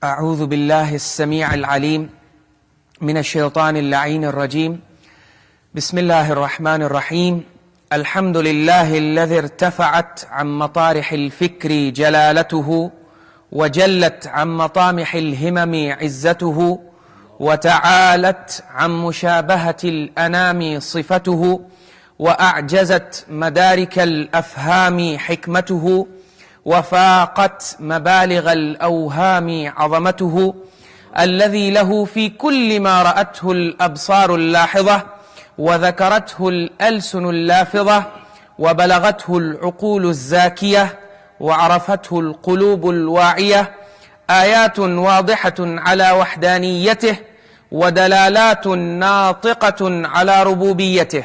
أعوذ بالله السميع العليم من الشيطان اللعين الرجيم. بسم الله الرحمن الرحيم. الحمد لله الذي ارتفعت عن مطارح الفكر جلالته، وجلت عن مطامح الهمم عزته، وتعالت عن مشابهة الأنام صفته، وأعجزت مدارك الأفهام حكمته، وفاقت مبالغ الأوهام عظمته. الذي له في كل ما رأته الأبصار اللاحظة، وذكرته الألسن اللافظة، وبلغته العقول الزاكية، وعرفته القلوب الواعية. آيات واضحة على وحدانيته، ودلالات ناطقة على ربوبيته.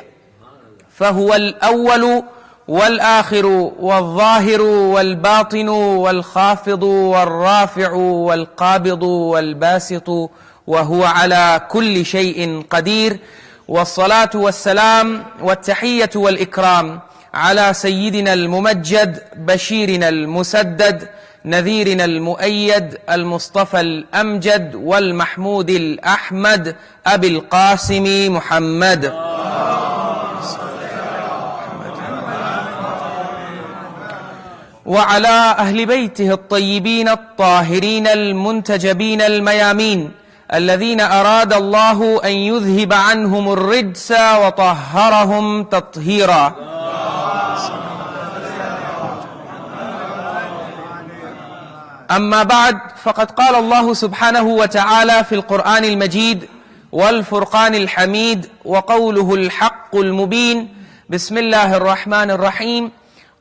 فهو الأول والآخر والظاهر والباطن والخافض والرافع والقابض والباسط، وهو على كل شيء قدير. والصلاة والسلام والتحية والإكرام على سيدنا الممجد، بشيرنا المسدد، نذيرنا المؤيد، المصطفى الأمجد، والمحمود الأحمد، أبي القاسم محمد. وعلى أهل بيته الطيبين الطاهرين المنتجبين الميامين، الذين أراد الله أن يذهب عنهم الرجس وطهرهم تطهيرا. أما بعد، فقد قال الله سبحانه وتعالى في القرآن المجيد والفرقان الحميد وقوله الحق المبين: بسم الله الرحمن الرحيم.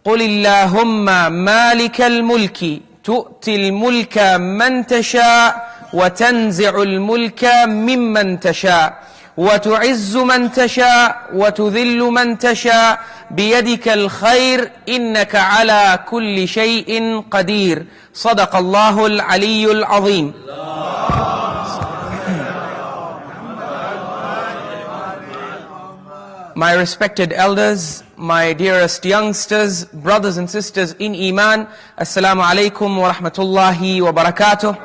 قل اللهم مالك الملك تؤتي الملك من تشاء، وتنزع الملك ممن تشاء، وتعز من تشاء، وتذل من تشاء، بيدك الخير، إنك على كل شيء قدير. صدق الله العلي العظيم. My respected elders, my dearest youngsters, brothers and sisters in Iman, Assalamu alaikum wa rahmatullahi wa barakatuh.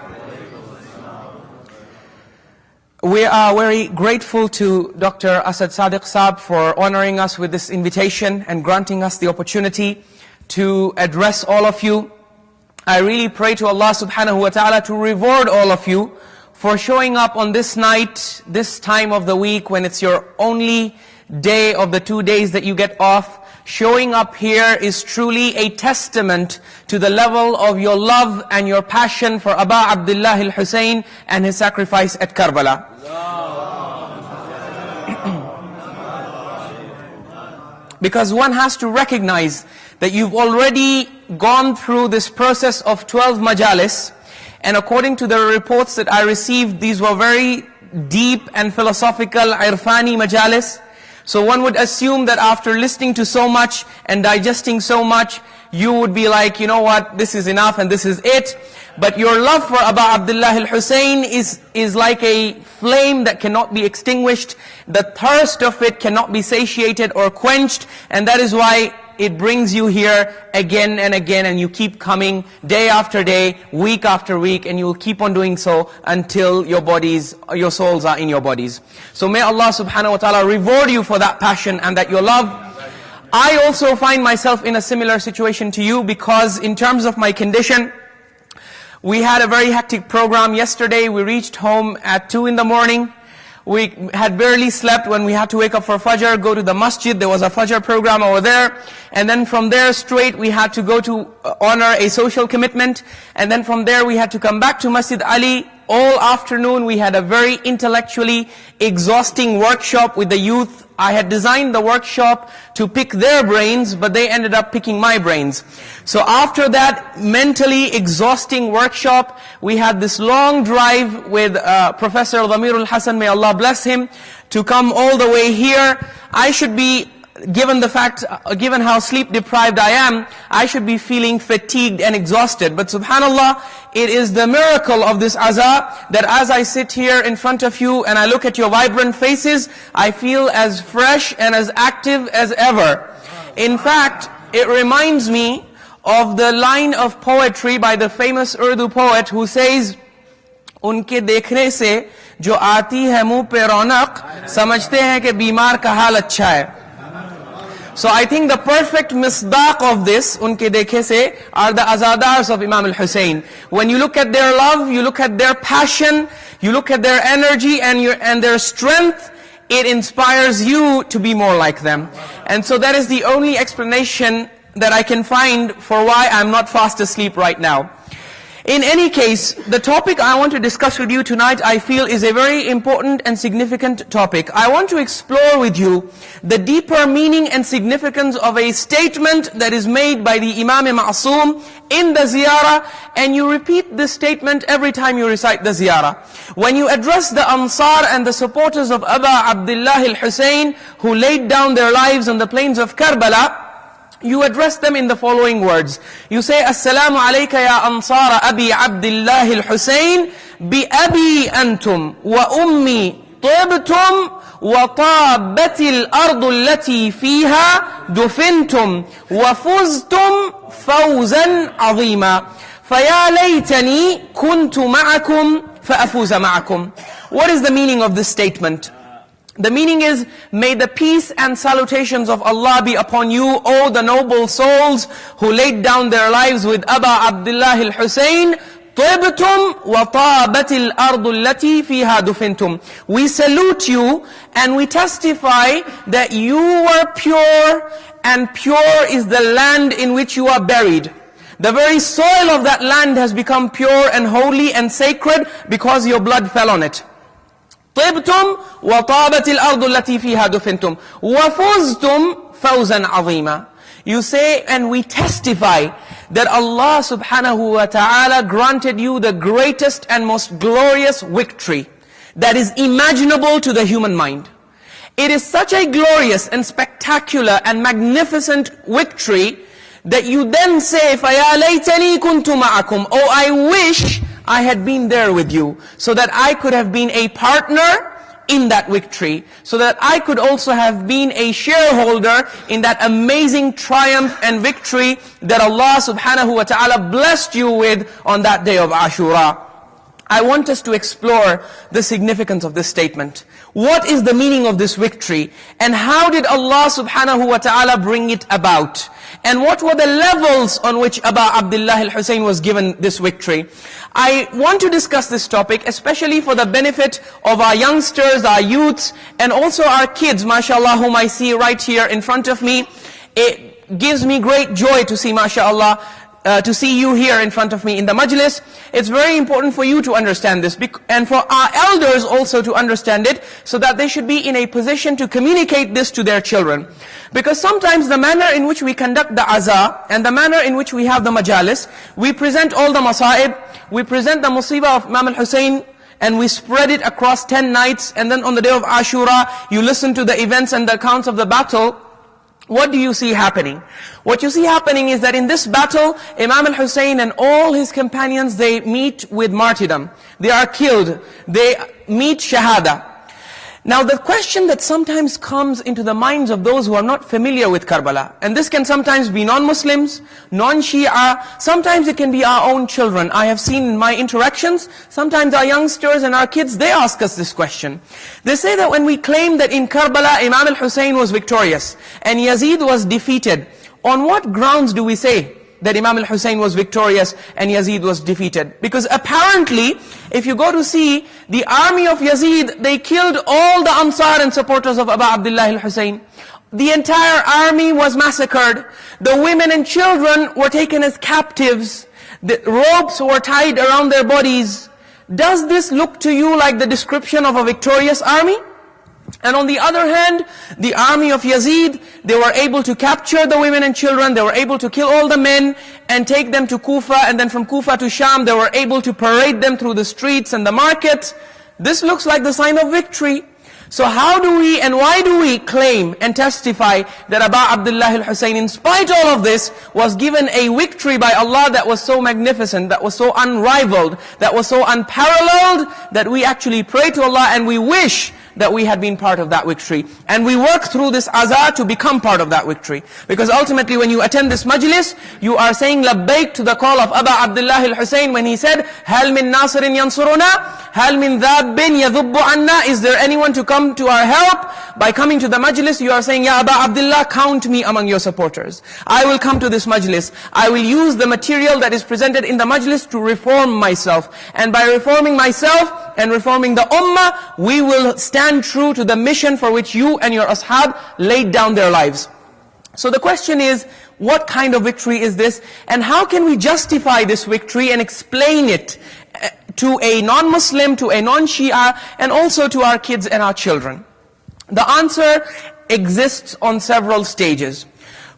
We are very grateful to Dr. Asad Sadiq Saab for honoring us with this invitation and granting us the opportunity to address all of you. I really pray to Allah subhanahu wa ta'ala to reward all of you for showing up on this night, this time of the week when it's your only day of the 2 days that you get off. Showing up here is truly a testament to the level of your love and your passion for Aba Abdullah al-Hussain and his sacrifice at Karbala. Because one has to recognize that you've already gone through this process of 12 majalis, and according to the reports that I received, these were very deep and philosophical irfani majalis. So one would assume that after listening to so much and digesting so much, you would be like, you know what, this is enough and this is it. But your love for Aba Abdullah al-Hussain is like a flame that cannot be extinguished. The thirst of it cannot be satiated or quenched, and that is why it brings you here again and again, and you keep coming day after day, week after week, and you will keep on doing so until your bodies, your souls are in your bodies. So may Allah subhanahu wa ta'ala reward you for that passion and that your love. I also find myself in a similar situation to you, because in terms of my condition, we had a very hectic program yesterday. We reached home at 2 in the morning. We had barely slept when we had to wake up for Fajr, go to the masjid. There was a Fajr program over there. And then from there straight we had to go to honor a social commitment. And then from there we had to come back to Masjid Ali. All afternoon we had a very intellectually exhausting workshop with the youth. I had designed the workshop to pick their brains, but they ended up picking my brains. So after that mentally exhausting workshop, we had this long drive with Professor Dhamirul Hasan, may Allah bless him, to come all the way here. I should be, given the fact, given how sleep deprived I am, I should be feeling fatigued and exhausted. But subhanallah, it is the miracle of this aza that as I sit here in front of you and I look at your vibrant faces, I feel as fresh and as active as ever. In fact, it reminds me of the line of poetry by the famous Urdu poet who says, उनके देखने से जो आती है मुंह पे रौनक, समझते हैं कि बीमार का हाल अच्छा है. So I think the perfect misdaq of this, unke dekhe se, are the azadars of Imam Hussain. When you look at their love, you look at their passion, you look at their energy and their strength, it inspires you to be more like them. And so that is the only explanation that I can find for why I'm not fast asleep right now. In any case, the topic I want to discuss with you tonight, I feel, is a very important and significant topic. I want to explore with you the deeper meaning and significance of a statement that is made by the Imam Ma'soom in the ziyarah, and you repeat this statement every time you recite the ziyarah. When you address the Ansar and the supporters of Aba Abdullah al-Hussein, who laid down their lives on the plains of Karbala, you address them in the following words. You say, Assalamu alayka ya ansara abi Abdullah al-Hussein, bi abi antum wa ummi tibtum wa tabatil ardu allati fiha dufintum wa fuztum fawzan azima. Faya laytani kuntu ma'akum fa afuza ma'akum. What is the meaning of this statement? The meaning is, may the peace and salutations of Allah be upon you, O the noble souls who laid down their lives with Aba Abdullah al-Hussein. طِبْتُمْ وَطَابَتِ الْأَرْضُ الَّتِي فِيهَا دُفِنْتُمْ. We salute you and we testify that you were pure, and pure is the land in which you are buried. The very soil of that land has become pure and holy and sacred because your blood fell on it. طِبْتُمْ وَطَابَتِ الْأَرْضُ الَّتِي فِيهَا دُفِنْتُمْ وَفُزْتُمْ فَوْزًا عَظِيمًا. You say, and we testify that Allah subhanahu wa ta'ala granted you the greatest and most glorious victory that is imaginable to the human mind. It is such a glorious and spectacular and magnificent victory that you then say, فَيَا لَيْتَنِي كُنْتُ مَعَكُمْ. Oh, I wish I had been there with you, so that I could have been a partner in that victory, so that I could also have been a shareholder in that amazing triumph and victory that Allah subhanahu wa ta'ala blessed you with on that day of Ashura. I want us to explore the significance of this statement. What is the meaning of this victory? And how did Allah subhanahu wa ta'ala bring it about? And what were the levels on which Aba Abdullah al-Hussein was given this victory? I want to discuss this topic, especially for the benefit of our youngsters, our youths, and also our kids, mashallah, whom I see right here in front of me. It gives me great joy to see, mashallah, to see you here in front of me in the majlis. It's very important for you to understand this, and for our elders also to understand it, so that they should be in a position to communicate this to their children. Because sometimes the manner in which we conduct the azah, and the manner in which we have the majalis, we present all the masa'ib, we present the musibah of Imam al-Hussein, and we spread it across 10 nights, and then on the day of Ashura, you listen to the events and the accounts of the battle. What do you see happening? What you see happening is that in this battle, Imam al-Hussein and all his companions, they meet with martyrdom. They are killed. They meet shahada. Now the question that sometimes comes into the minds of those who are not familiar with Karbala, and this can sometimes be non-Muslims, non-Shia, sometimes it can be our own children. I have seen in my interactions, sometimes our youngsters and our kids, they ask us this question. They say that when we claim that in Karbala, Imam al-Hussein was victorious, and Yazeed was defeated, on what grounds do we say that Imam al-Hussein was victorious and Yazeed was defeated? Because apparently, if you go to see the army of Yazeed, they killed all the Ansar and supporters of Aba Abdullah al-Hussein. The entire army was massacred. The women and children were taken as captives. The ropes were tied around their bodies. Does this look to you like the description of a victorious army? And on the other hand, the army of Yazeed, they were able to capture the women and children, they were able to kill all the men and take them to Kufa, and then from Kufa to Sham, they were able to parade them through the streets and the markets. This looks like the sign of victory. So how do we and why do we claim and testify that Aba Abdullah al-Hussein, in spite of all of this, was given a victory by Allah that was so magnificent, that was so unrivaled, that was so unparalleled, that we actually pray to Allah and we wish that we had been part of that victory. And we work through this azar to become part of that victory. Because ultimately when you attend this majlis, you are saying labbaik to the call of Aba Abdullah al-Hussein when he said, Hal min nasirin yansuruna? Hal min dhabbin yadhubbu anna? Is there anyone to come to our help? By coming to the majlis, you are saying, Ya Aba Abdullah, count me among your supporters. I will come to this majlis. I will use the material that is presented in the majlis to reform myself. And by reforming myself and reforming the ummah, we will stand true to the mission for which you and your ashab laid down their lives. So the question is, what kind of victory is this? And how can we justify this victory and explain it to a non-Muslim, to a non-Shia, and also to our kids and our children? The answer exists on several stages.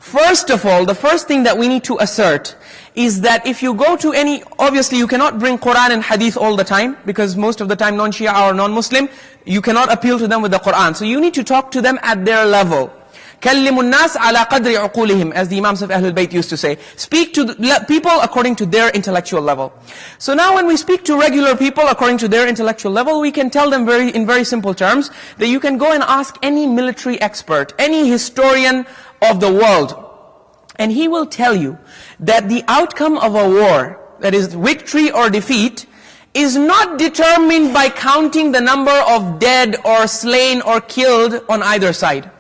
First of all, the first thing that we need to assert is that if you go to any, obviously you cannot bring Quran and Hadith all the time, because most of the time non-Shia or non-Muslim, you cannot appeal to them with the Quran. So you need to talk to them at their level. كَلِّمُ النَّاسِ عَلَىٰ قَدْرِ عُقُولِهِمْ, as the Imams of Ahlul Bayt used to say. Speak to people according to their intellectual level. So now when we speak to regular people according to their intellectual level, we can tell them in very simple terms that you can go and ask any military expert, any historian of the world, and he will tell you that the outcome of a war, that is victory or defeat, is not determined by counting the number of dead or slain or killed on either side.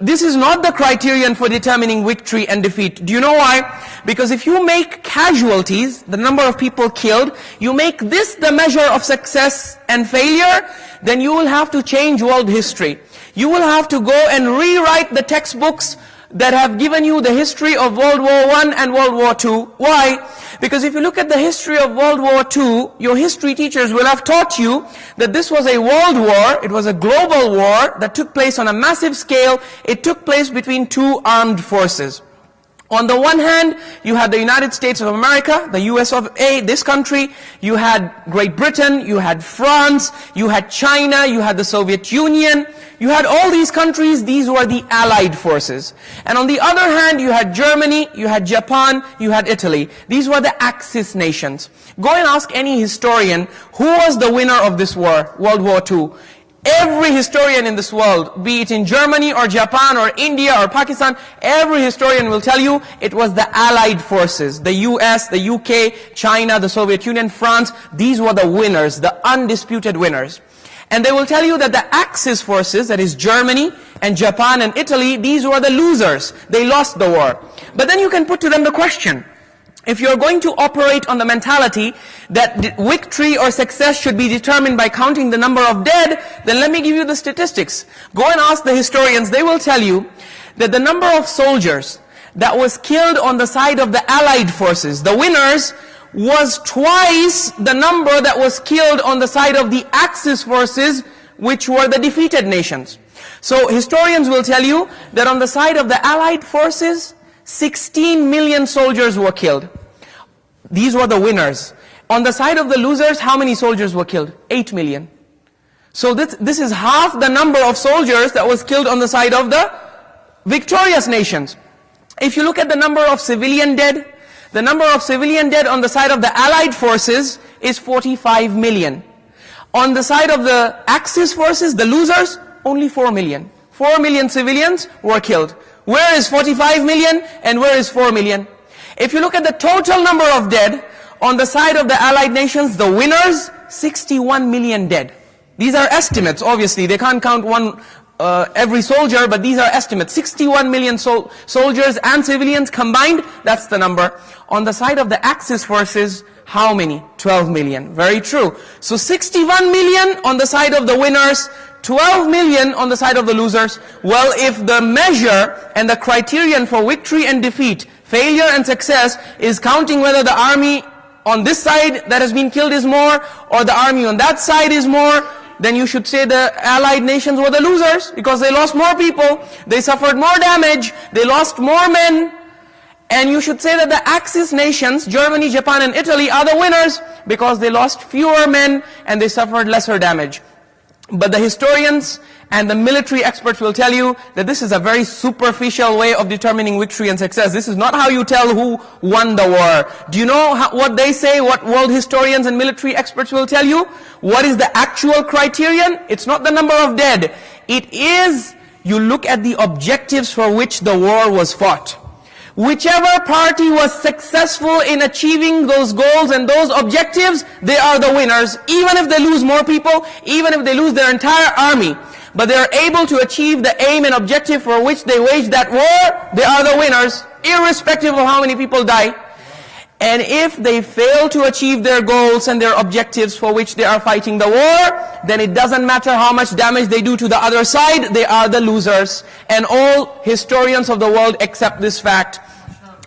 This is not the criterion for determining victory and defeat. Do you know why? Because if you make casualties, the number of people killed, you make this the measure of success and failure, then you will have to change world history. You will have to go and rewrite the textbooks that have given you the history of World War I and World War II. Why? Because if you look at the history of World War II, your history teachers will have taught you that this was a world war, it was a global war that took place on a massive scale. It took place between two armed forces. On the one hand, you had the United States of America, the US of A, this country. You had Great Britain, you had France, you had China, you had the Soviet Union. You had all these countries, these were the Allied forces. And on the other hand, you had Germany, you had Japan, you had Italy. These were the Axis nations. Go and ask any historian, who was the winner of this war, World War II? Every historian in this world, be it in Germany or Japan or India or Pakistan, every historian will tell you it was the Allied forces. The US, the UK, China, the Soviet Union, France, these were the winners, the undisputed winners. And they will tell you that the Axis forces, that is Germany and Japan and Italy, these were the losers. They lost the war. But then you can put to them the question, if you're going to operate on the mentality that victory or success should be determined by counting the number of dead, then let me give you the statistics. Go and ask the historians, they will tell you that the number of soldiers that was killed on the side of the Allied forces, the winners, was twice the number that was killed on the side of the Axis forces, which were the defeated nations. So historians will tell you that on the side of the Allied forces, 16 million soldiers were killed. These were the winners. On the side of the losers, how many soldiers were killed? 8 million. So this is half the number of soldiers that was killed on the side of the victorious nations. If you look at the number of civilian dead, the number of civilian dead on the side of the Allied forces is 45 million. On the side of the Axis forces, the losers, only 4 million. 4 million civilians were killed. Where is 45 million and where is 4 million? If you look at the total number of dead, on the side of the Allied nations, the winners, 61 million dead. These are estimates, obviously. They can't count every soldier, but these are estimates. 61 million soldiers and civilians combined, that's the number. On the side of the Axis forces, how many? 12 million. Very true. So 61 million on the side of the winners, 12 million on the side of the losers. Well, if the measure and the criterion for victory and defeat, failure and success, is counting whether the army on this side that has been killed is more, or the army on that side is more, then you should say the Allied nations were the losers, because they lost more people, they suffered more damage, they lost more men. And you should say that the Axis nations, Germany, Japan and Italy, are the winners, because they lost fewer men and they suffered lesser damage. But the historians and the military experts will tell you that this is a very superficial way of determining victory and success. This is not how you tell who won the war. Do you know what they say, what world historians and military experts will tell you? What is the actual criterion? It's not the number of dead. It is, you look at the objectives for which the war was fought. Whichever party was successful in achieving those goals and those objectives, they are the winners. Even if they lose more people, even if they lose their entire army, but they are able to achieve the aim and objective for which they waged that war, they are the winners, irrespective of how many people die. And if they fail to achieve their goals and their objectives for which they are fighting the war, then it doesn't matter how much damage they do to the other side, they are the losers. And all historians of the world accept this fact.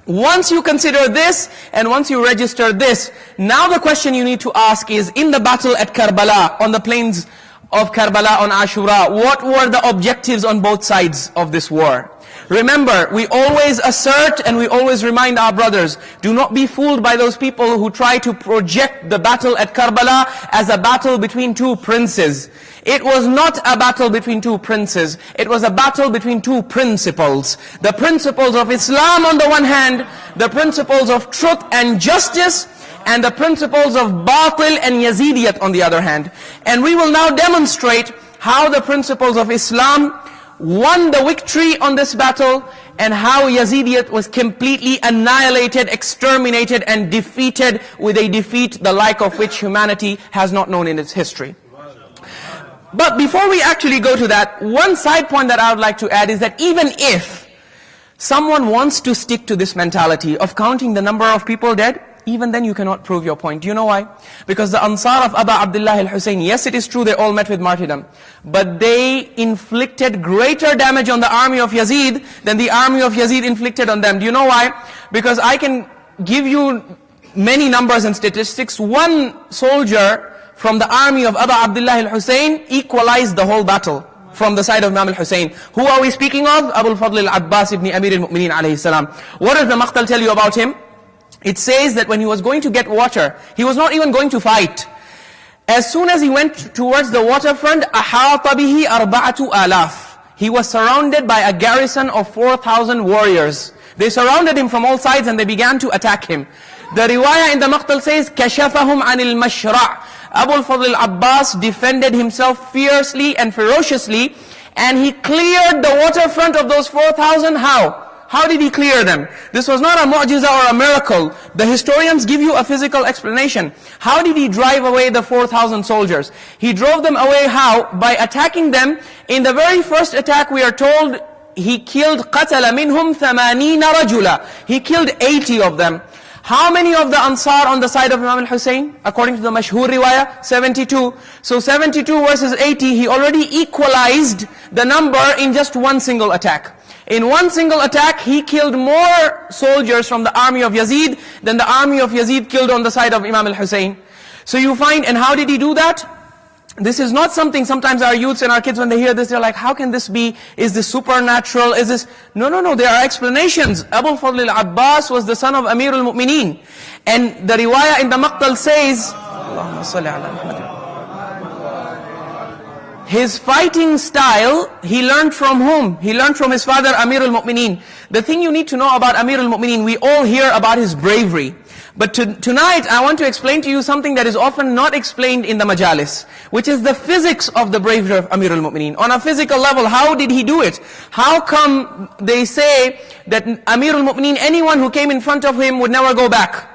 Once you consider this, and once you register this, now the question you need to ask is, in the battle at Karbala, on the plains of Karbala on Ashura, what were the objectives on both sides of this war? Remember, we always assert and we always remind our brothers, do not be fooled by those people who try to project the battle at Karbala as a battle between two princes. It was not a battle between two princes. It was a battle between two principles. The principles of Islam on the one hand, the principles of truth and justice, and the principles of batil and Yazeediyat on the other hand. And we will now demonstrate how the principles of Islam won the victory on this battle, and how Yazeediyat was completely annihilated, exterminated, and defeated with a defeat the like of which humanity has not known in its history. But before we actually go to that, one side point that I would like to add is that even if someone wants to stick to this mentality of counting the number of people dead, even then you cannot prove your point. Do you know why? Because the Ansar of Aba Abdullah al-Hussein, yes, it is true they all met with martyrdom, but they inflicted greater damage on the army of Yazeed than the army of Yazeed inflicted on them. Do you know why? Because I can give you many numbers and statistics. One soldier from the army of Aba Abdullah al-Hussein equalized the whole battle from the side of Imam al-Hussein. Who are we speaking of? Abu al-Fadl al-Abbas ibn Amir al-Mu'mineen alayhi salam. What does the Maqtal tell you about him? It says that when he was going to get water, he was not even going to fight. As soon as he went towards the waterfront, أَحَاطَ بِهِ أَرْبَعَةُ آلَافٍ. He was surrounded by a garrison of 4,000 warriors. They surrounded him from all sides and they began to attack him. The riwayah in the Maqtal says, كَشَفَهُمْ عَنِ الْمَشْرَعِ. Abu al-Fadl al-Abbas defended himself fiercely and ferociously, and he cleared the waterfront of those 4,000. How? How did he clear them? This was not a mu'jiza or a miracle. The historians give you a physical explanation. How did he drive away the 4,000 soldiers? He drove them away how? By attacking them. In the very first attack we are told he killed قَتَلَ مِنْهُمْ ثَمَانِينَ رَجُلًا. He killed 80 of them. How many of the Ansar on the side of Imam al-Hussein? According to the Mashhur riwayah, 72. So 72 versus 80, he already equalized the number in just one single attack. In one single attack, he killed more soldiers from the army of Yazeed than the army of Yazeed killed on the side of Imam al-Hussein. So you find, and how did he do that? This is not something, sometimes our youths and our kids, when they hear this, they're like, how can this be? Is this supernatural? Is this? No, no, no, there are explanations. Abu al-Fadl al-Abbas was the son of Amir al-Mu'mineen. And the riwayah in the Maqtal says, Allahumma salli ala Muhammad. His fighting style, he learned from whom? He learned from his father, Amir al-Mu'mineen. The thing you need to know about Amir al-Mu'mineen, we all hear about his bravery. But tonight, I want to explain to you something that is often not explained in the majalis, which is the physics of the bravery of Amir al-Mu'mineen. On a physical level, how did he do it? How come they say that Amir al-Mu'mineen, anyone who came in front of him would never go back?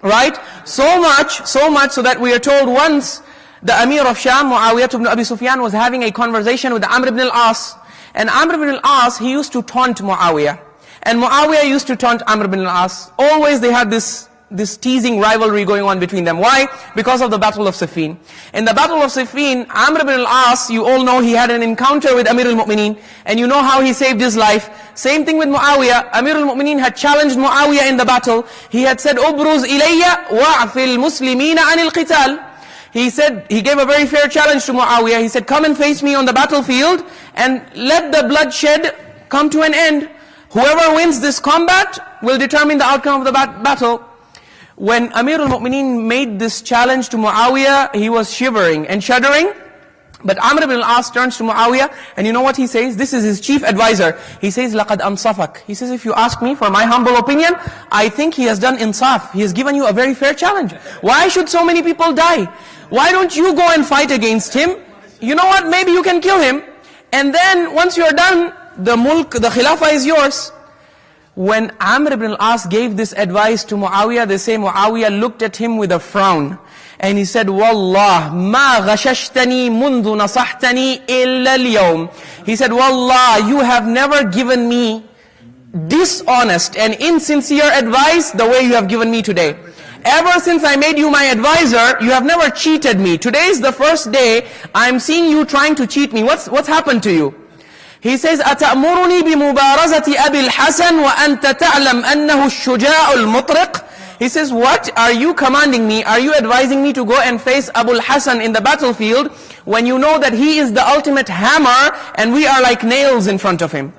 Right? So much so that we are told once, the Amir of Sham, Muawiyah ibn Abi Sufyan, was having a conversation with Amr ibn al-As. And Amr ibn al-As, he used to taunt Muawiyah. And Muawiyah used to taunt Amr ibn al-As. Always they had this teasing rivalry going on between them. Why? Because of the Battle of Siffin. In the Battle of Siffin, Amr ibn al-As, you all know he had an encounter with Amir al-Mu'mineen, and you know how he saved his life. Same thing with Muawiyah. Amir al-Mu'mineen had challenged Muawiyah in the battle. He had said, "Ubruz ilayya wa'fil muslimina anil qital." He said, he gave a very fair challenge to Muawiyah. He said, come and face me on the battlefield, and let the bloodshed come to an end. Whoever wins this combat will determine the outcome of the battle. When Amir al-Mu'mineen made this challenge to Muawiyah, he was shivering and shuddering. But Amr ibn al-As turns to Muawiyah, and you know what he says? This is his chief advisor. He says, لَقَدْ أَنصَفَكَ. He says, if you ask me for my humble opinion, I think he has done insaf. He has given you a very fair challenge. Why should so many people die? Why don't you go and fight against him? You know what? Maybe you can kill him. And then, once you're done, the mulk, the khilafah is yours. When Amr ibn al-As gave this advice to Muawiyah, they say Muawiyah looked at him with a frown. And he said, Wallah, ma ghashashtani mundu nasahtani illa al-yawm. He said, Wallah, you have never given me dishonest and insincere advice the way you have given me today. Ever since I made you my advisor, you have never cheated me. Today is the first day I'm seeing you trying to cheat me. What's happened to you? He says, أَتَأْمُرُنِي بِمُبَارَزَةِ أَبِي الْحَسَنِ وَأَنْتَ تَعْلَمْ أَنَّهُ الشُّجَاعُ الْمُطْرِقُ. He says, what are you commanding me? Are you advising me to go and face Abu al-Hasan in the battlefield when you know that he is the ultimate hammer and we are like nails in front of him?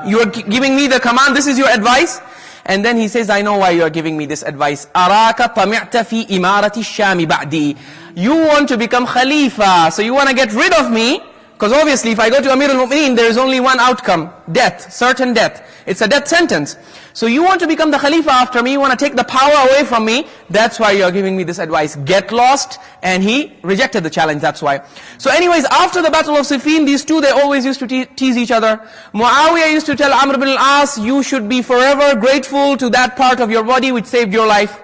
You are giving me the command, this is your advice? And then he says, I know why you are giving me this advice. أَرَاكَ طَمِعْتَ فِي إِمَارَةِ الشَّامِ بَعْدِي. You want to become Khalifa, so you want to get rid of me. Because obviously if I go to Amir al-Mu'mineen, there is only one outcome, death, certain death. It's a death sentence. So you want to become the Khalifa after me, you want to take the power away from me, that's why you are giving me this advice. Get lost, and he rejected the challenge, that's why. So anyways, after the Battle of Siffin, these two, they always used to tease each other. Muawiyah used to tell Amr ibn al-As, you should be forever grateful to that part of your body which saved your life.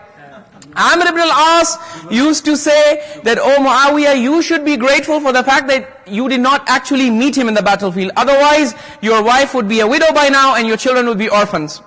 Amr ibn al-As used to say that, oh Muawiyah, you should be grateful for the fact that you did not actually meet him in the battlefield. Otherwise, your wife would be a widow by now and your children would be orphans.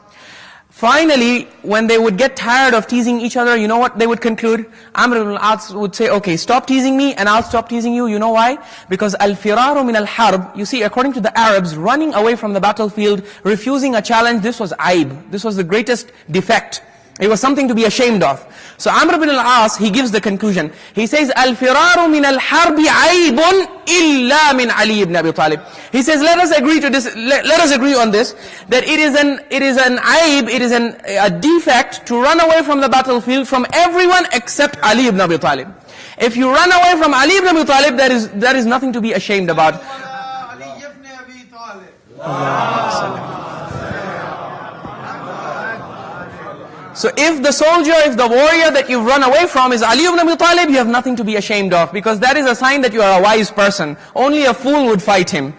Finally, when they would get tired of teasing each other, you know what they would conclude? Amr ibn al-As would say, okay, stop teasing me and I'll stop teasing you. You know why? Because al-firaru min al-harb, you see, according to the Arabs, running away from the battlefield, refusing a challenge, this was aib. This was the greatest defect. It was something to be ashamed of. So Amr ibn al-As, he gives the conclusion. He says, Al-firaru min al-harbi aibun illa min Ali ibn Abi Talib. He says, let us agree to this, let us agree on this, that it is an aib, it is a defect to run away from the battlefield from everyone except Ali ibn Abi Talib. If you run away from Ali ibn Abi Talib, there is nothing to be ashamed about. So if the soldier, if the warrior that you've run away from is Ali ibn Abi Talib, you have nothing to be ashamed of, because that is a sign that you are a wise person. Only a fool would fight him,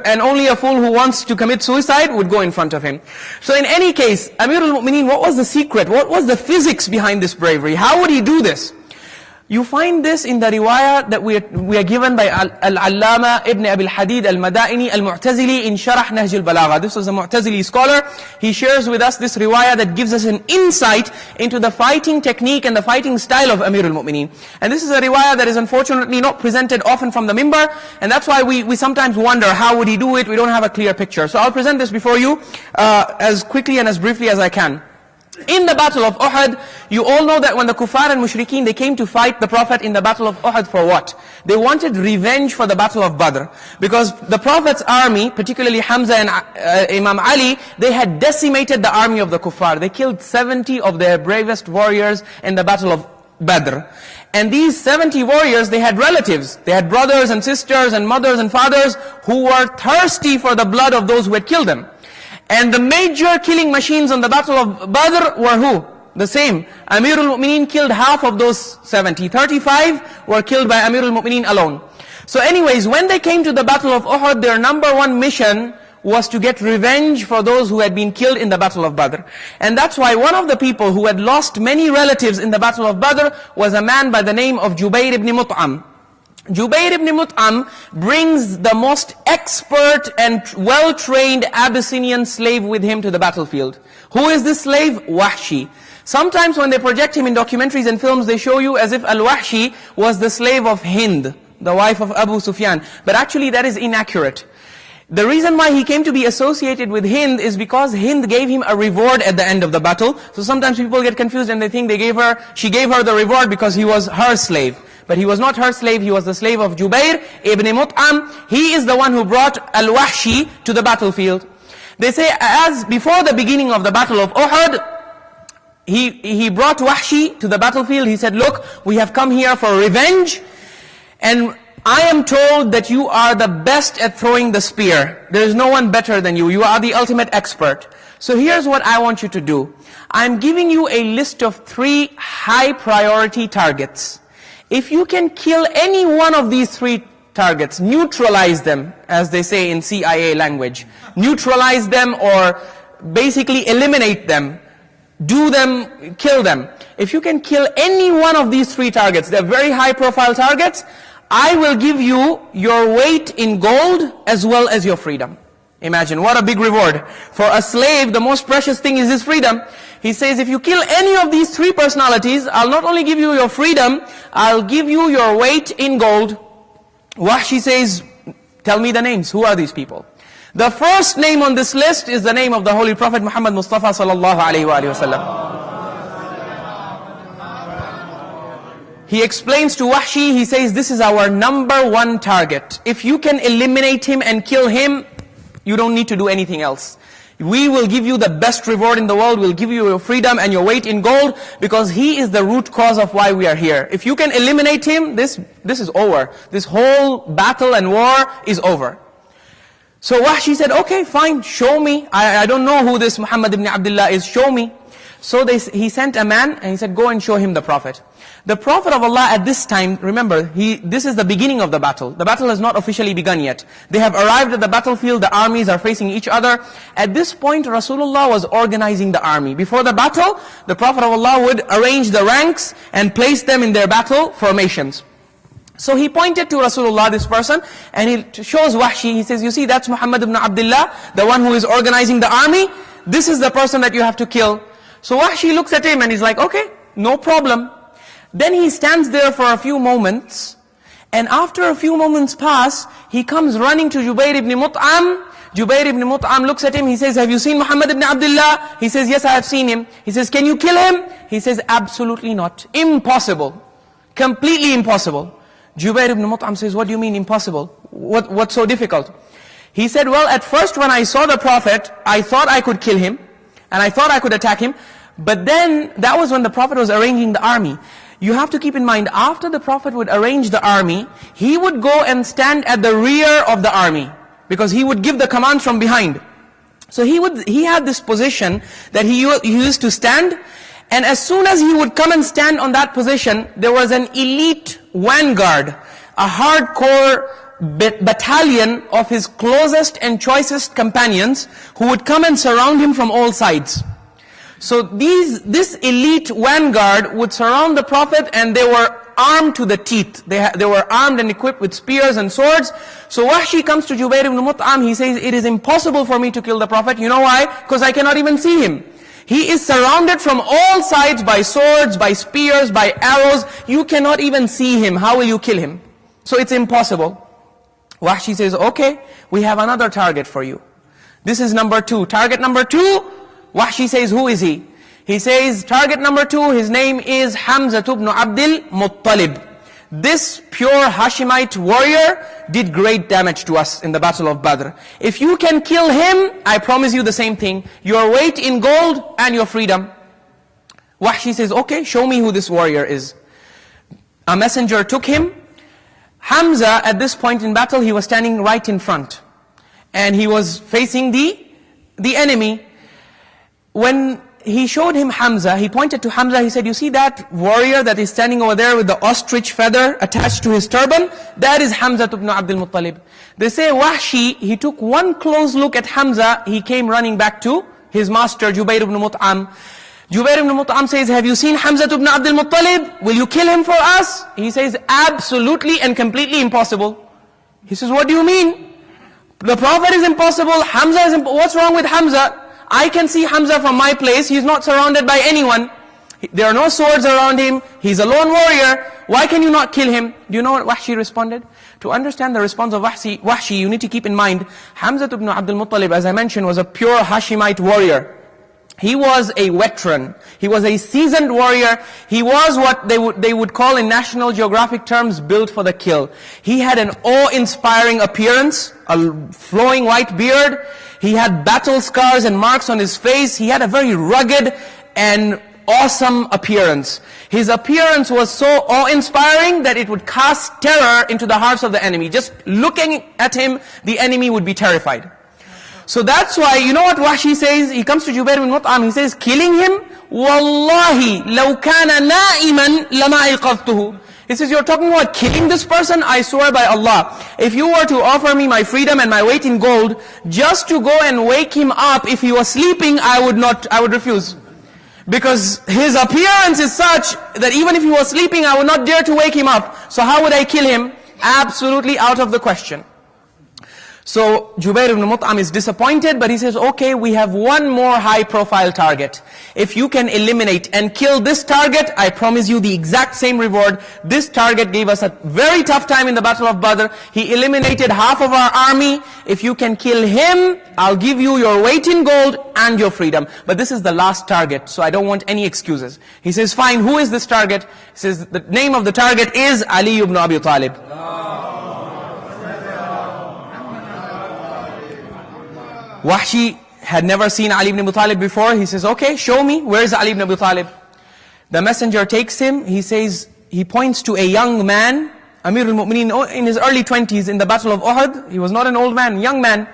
and only a fool who wants to commit suicide would go in front of him. So in any case, Amir al-Mu'mineen, what was the secret? What was the physics behind this bravery? How would he do this? You find this in the riwayah that we are given by Al-Allama Ibn Abi al-Hadid al-Madaini al-Mu'tazili in Sharh Nahj al-Balagha. This was a Mu'tazili scholar. He shares with us this riwayah that gives us an insight into the fighting technique and the fighting style of Amir al-Mu'mineen. And this is a riwayah that is unfortunately not presented often from the mimbar, and that's why we sometimes wonder, how would he do it? We don't have a clear picture. So I'll present this before you as quickly and as briefly as I can. In the battle of Uhud, you all know that when the kuffar and mushrikeen, they came to fight the Prophet in the battle of Uhud for what? They wanted revenge for the battle of Badr. Because the Prophet's army, particularly Hamza and Imam Ali, they had decimated the army of the kuffar. They killed 70 of their bravest warriors in the battle of Badr. And these 70 warriors, they had relatives. They had brothers and sisters and mothers and fathers who were thirsty for the blood of those who had killed them. And the major killing machines on the battle of Badr were who? The same. Amir al-Mu'mineen killed half of those 70. 35 were killed by Amir al-Mu'mineen alone. So anyways, when they came to the battle of Uhud, their number one mission was to get revenge for those who had been killed in the battle of Badr. And that's why one of the people who had lost many relatives in the battle of Badr was a man by the name of Jubayr ibn Mut'am. Jubayr ibn Mut'am brings the most expert and well-trained Abyssinian slave with him to the battlefield. Who is this slave? Wahshi. Sometimes when they project him in documentaries and films, they show you as if Al-Wahshi was the slave of Hind, the wife of Abu Sufyan. But actually that is inaccurate. The reason why he came to be associated with Hind is because Hind gave him a reward at the end of the battle. So sometimes people get confused and they think she gave her the reward because he was her slave. But he was not her slave, he was the slave of Jubayr ibn Mut'am. He is the one who brought Al-Wahshi to the battlefield. They say as before the beginning of the battle of Uhud, he brought Wahshi to the battlefield. He said, look, we have come here for revenge. And I am told that you are the best at throwing the spear. There is no one better than you. You are the ultimate expert. So here's what I want you to do. I'm giving you a list of 3 high priority targets. If you can kill any one of these 3 targets, neutralize them, as they say in CIA language. Neutralize them, or basically eliminate them. Do them, kill them. If you can kill any one of these 3 targets, they're very high profile targets, I will give you your weight in gold as well as your freedom. Imagine, what a big reward. For a slave, the most precious thing is his freedom. He says, if you kill any of these 3 personalities, I'll not only give you your freedom, I'll give you your weight in gold. Wahshi says, tell me the names. Who are these people? The first name on this list is the name of the Holy Prophet Muhammad Mustafa sallallahu alayhi wa sallam. He explains to Wahshi, he says, this is our number 1 target. If you can eliminate him and kill him, you don't need to do anything else. We will give you the best reward in the world. We'll give you your freedom and your weight in gold, because he is the root cause of why we are here. If you can eliminate him, this is over. This whole battle and war is over. So Wahshi said, okay, fine, show me. I don't know who this Muhammad ibn Abdullah is, show me. So he sent a man and he said, go and show him the Prophet. The Prophet of Allah at this time, remember, this is the beginning of the battle. The battle has not officially begun yet. They have arrived at the battlefield, the armies are facing each other. At this point, Rasulullah was organizing the army. Before the battle, the Prophet of Allah would arrange the ranks and place them in their battle formations. So he pointed to Rasulullah, this person, and he shows Wahshi, he says, you see, that's Muhammad ibn Abdullah, the one who is organizing the army. This is the person that you have to kill. So Wahshi looks at him and he's like, okay, no problem. Then he stands there for a few moments, and after a few moments pass, he comes running to Jubair ibn Mut'am. Jubair ibn Mut'am looks at him, he says, have you seen Muhammad ibn Abdullah? He says, yes, I have seen him. He says, can you kill him? He says, absolutely not. Impossible. Completely impossible. Jubair ibn Mut'am says, what do you mean impossible? What's so difficult? He said, well, at first when I saw the Prophet, I thought I could kill him, and I thought I could attack him, but then, that was when the Prophet was arranging the army. You have to keep in mind, after the Prophet would arrange the army, he would go and stand at the rear of the army, because he would give the commands from behind. So he had this position that he used to stand, and as soon as he would come and stand on that position, there was an elite vanguard, a hardcore battalion of his closest and choicest companions, who would come and surround him from all sides. So this elite vanguard would surround the Prophet, and they were armed to the teeth. They were armed and equipped with spears and swords. So Wahshi comes to Jubair ibn Mut'am, he says, it is impossible for me to kill the Prophet. You know why? Because I cannot even see him. He is surrounded from all sides by swords, by spears, by arrows. You cannot even see him. How will you kill him? So it's impossible. Wahshi says, okay, we have another target for you. This is number 2. Target number 2, Wahshi says, who is he? He says, target number 2, his name is Hamza ibn Abdul Muttalib. This pure Hashemite warrior did great damage to us in the battle of Badr. If you can kill him, I promise you the same thing, your weight in gold and your freedom. Wahshi says, okay, show me who this warrior is. A messenger took him. Hamza, at this point in battle, he was standing right in front, and he was facing the enemy. When he showed him Hamza, he pointed to Hamza, he said, you see that warrior that is standing over there with the ostrich feather attached to his turban? That is Hamza ibn Abdul Muttalib. They say Wahshi, he took one close look at Hamza, he came running back to his master, Jubair ibn Mut'am. Jubair ibn Mut'am says, have you seen Hamza ibn Abdul Muttalib? Will you kill him for us? He says, absolutely and completely impossible. He says, what do you mean? The Prophet is impossible, Hamza is impossible. What's wrong with Hamza? I can see Hamza from my place, he's not surrounded by anyone. There are no swords around him, he's a lone warrior. Why can you not kill him? Do you know what Wahshi responded? To understand the response of Wahshi, you need to keep in mind, Hamza ibn Abdul Muttalib, as I mentioned, was a pure Hashemite warrior. He was a veteran. He was a seasoned warrior. He was what they would call in National Geographic terms, built for the kill. He had an awe-inspiring appearance, a flowing white beard. He had battle scars and marks on his face. He had a very rugged and awesome appearance. His appearance was so awe-inspiring that it would cast terror into the hearts of the enemy. Just looking at him, the enemy would be terrified. So that's why, you know what Wahshi says? He comes to Jubair ibn Mut'am, he says, killing him, Wallahi, law kana na'iman lama iqadtuhu. He says, you're talking about killing this person? I swear by Allah, if you were to offer me my freedom and my weight in gold, just to go and wake him up, if he was sleeping, I would refuse. Because his appearance is such that even if he was sleeping, I would not dare to wake him up. So how would I kill him? Absolutely out of the question. So Jubair ibn Mut'am is disappointed, but he says, okay, we have one more high-profile target. If you can eliminate and kill this target, I promise you the exact same reward. This target gave us a very tough time in the Battle of Badr. He eliminated half of our army. If you can kill him, I'll give you your weight in gold and your freedom. But this is the last target, so I don't want any excuses. He says, fine, who is this target? He says, the name of the target is Ali ibn Abi Talib. Wahshi had never seen Ali ibn Abi Talib before. He says, okay, show me, where is Ali ibn Abi Talib? The messenger takes him, he says, he points to a young man, Amir al-Mu'mineen, in his early 20s, in the Battle of Uhud. He was not an old man, young man.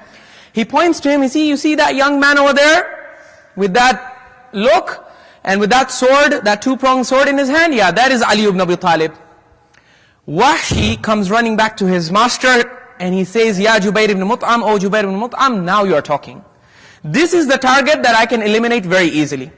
He points to him, you see that young man over there? With that look, and with that sword, that two-pronged sword in his hand? Yeah, that is Ali ibn Abi Talib. Wahshi comes running back to his master, and he says, Ya Jubair ibn Mut'am, oh Jubair ibn Mut'am, now you are talking. This is the target that I can eliminate very easily.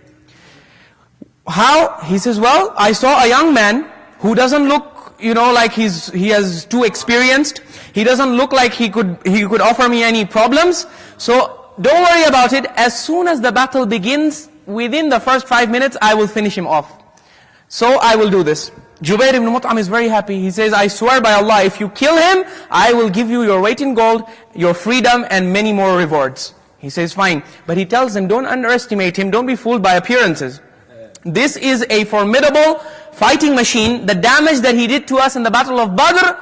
How? He says, well, I saw a young man who doesn't look, like he has too experienced. He doesn't look like he could offer me any problems. So don't worry about it. As soon as the battle begins, within the first 5 minutes, I will finish him off. So I will do this. Jubair ibn Mut'am is very happy. He says, I swear by Allah, if you kill him, I will give you your weight in gold, your freedom, and many more rewards. He says, fine. But he tells him, don't underestimate him, don't be fooled by appearances. This is a formidable fighting machine. The damage that he did to us in the Battle of Badr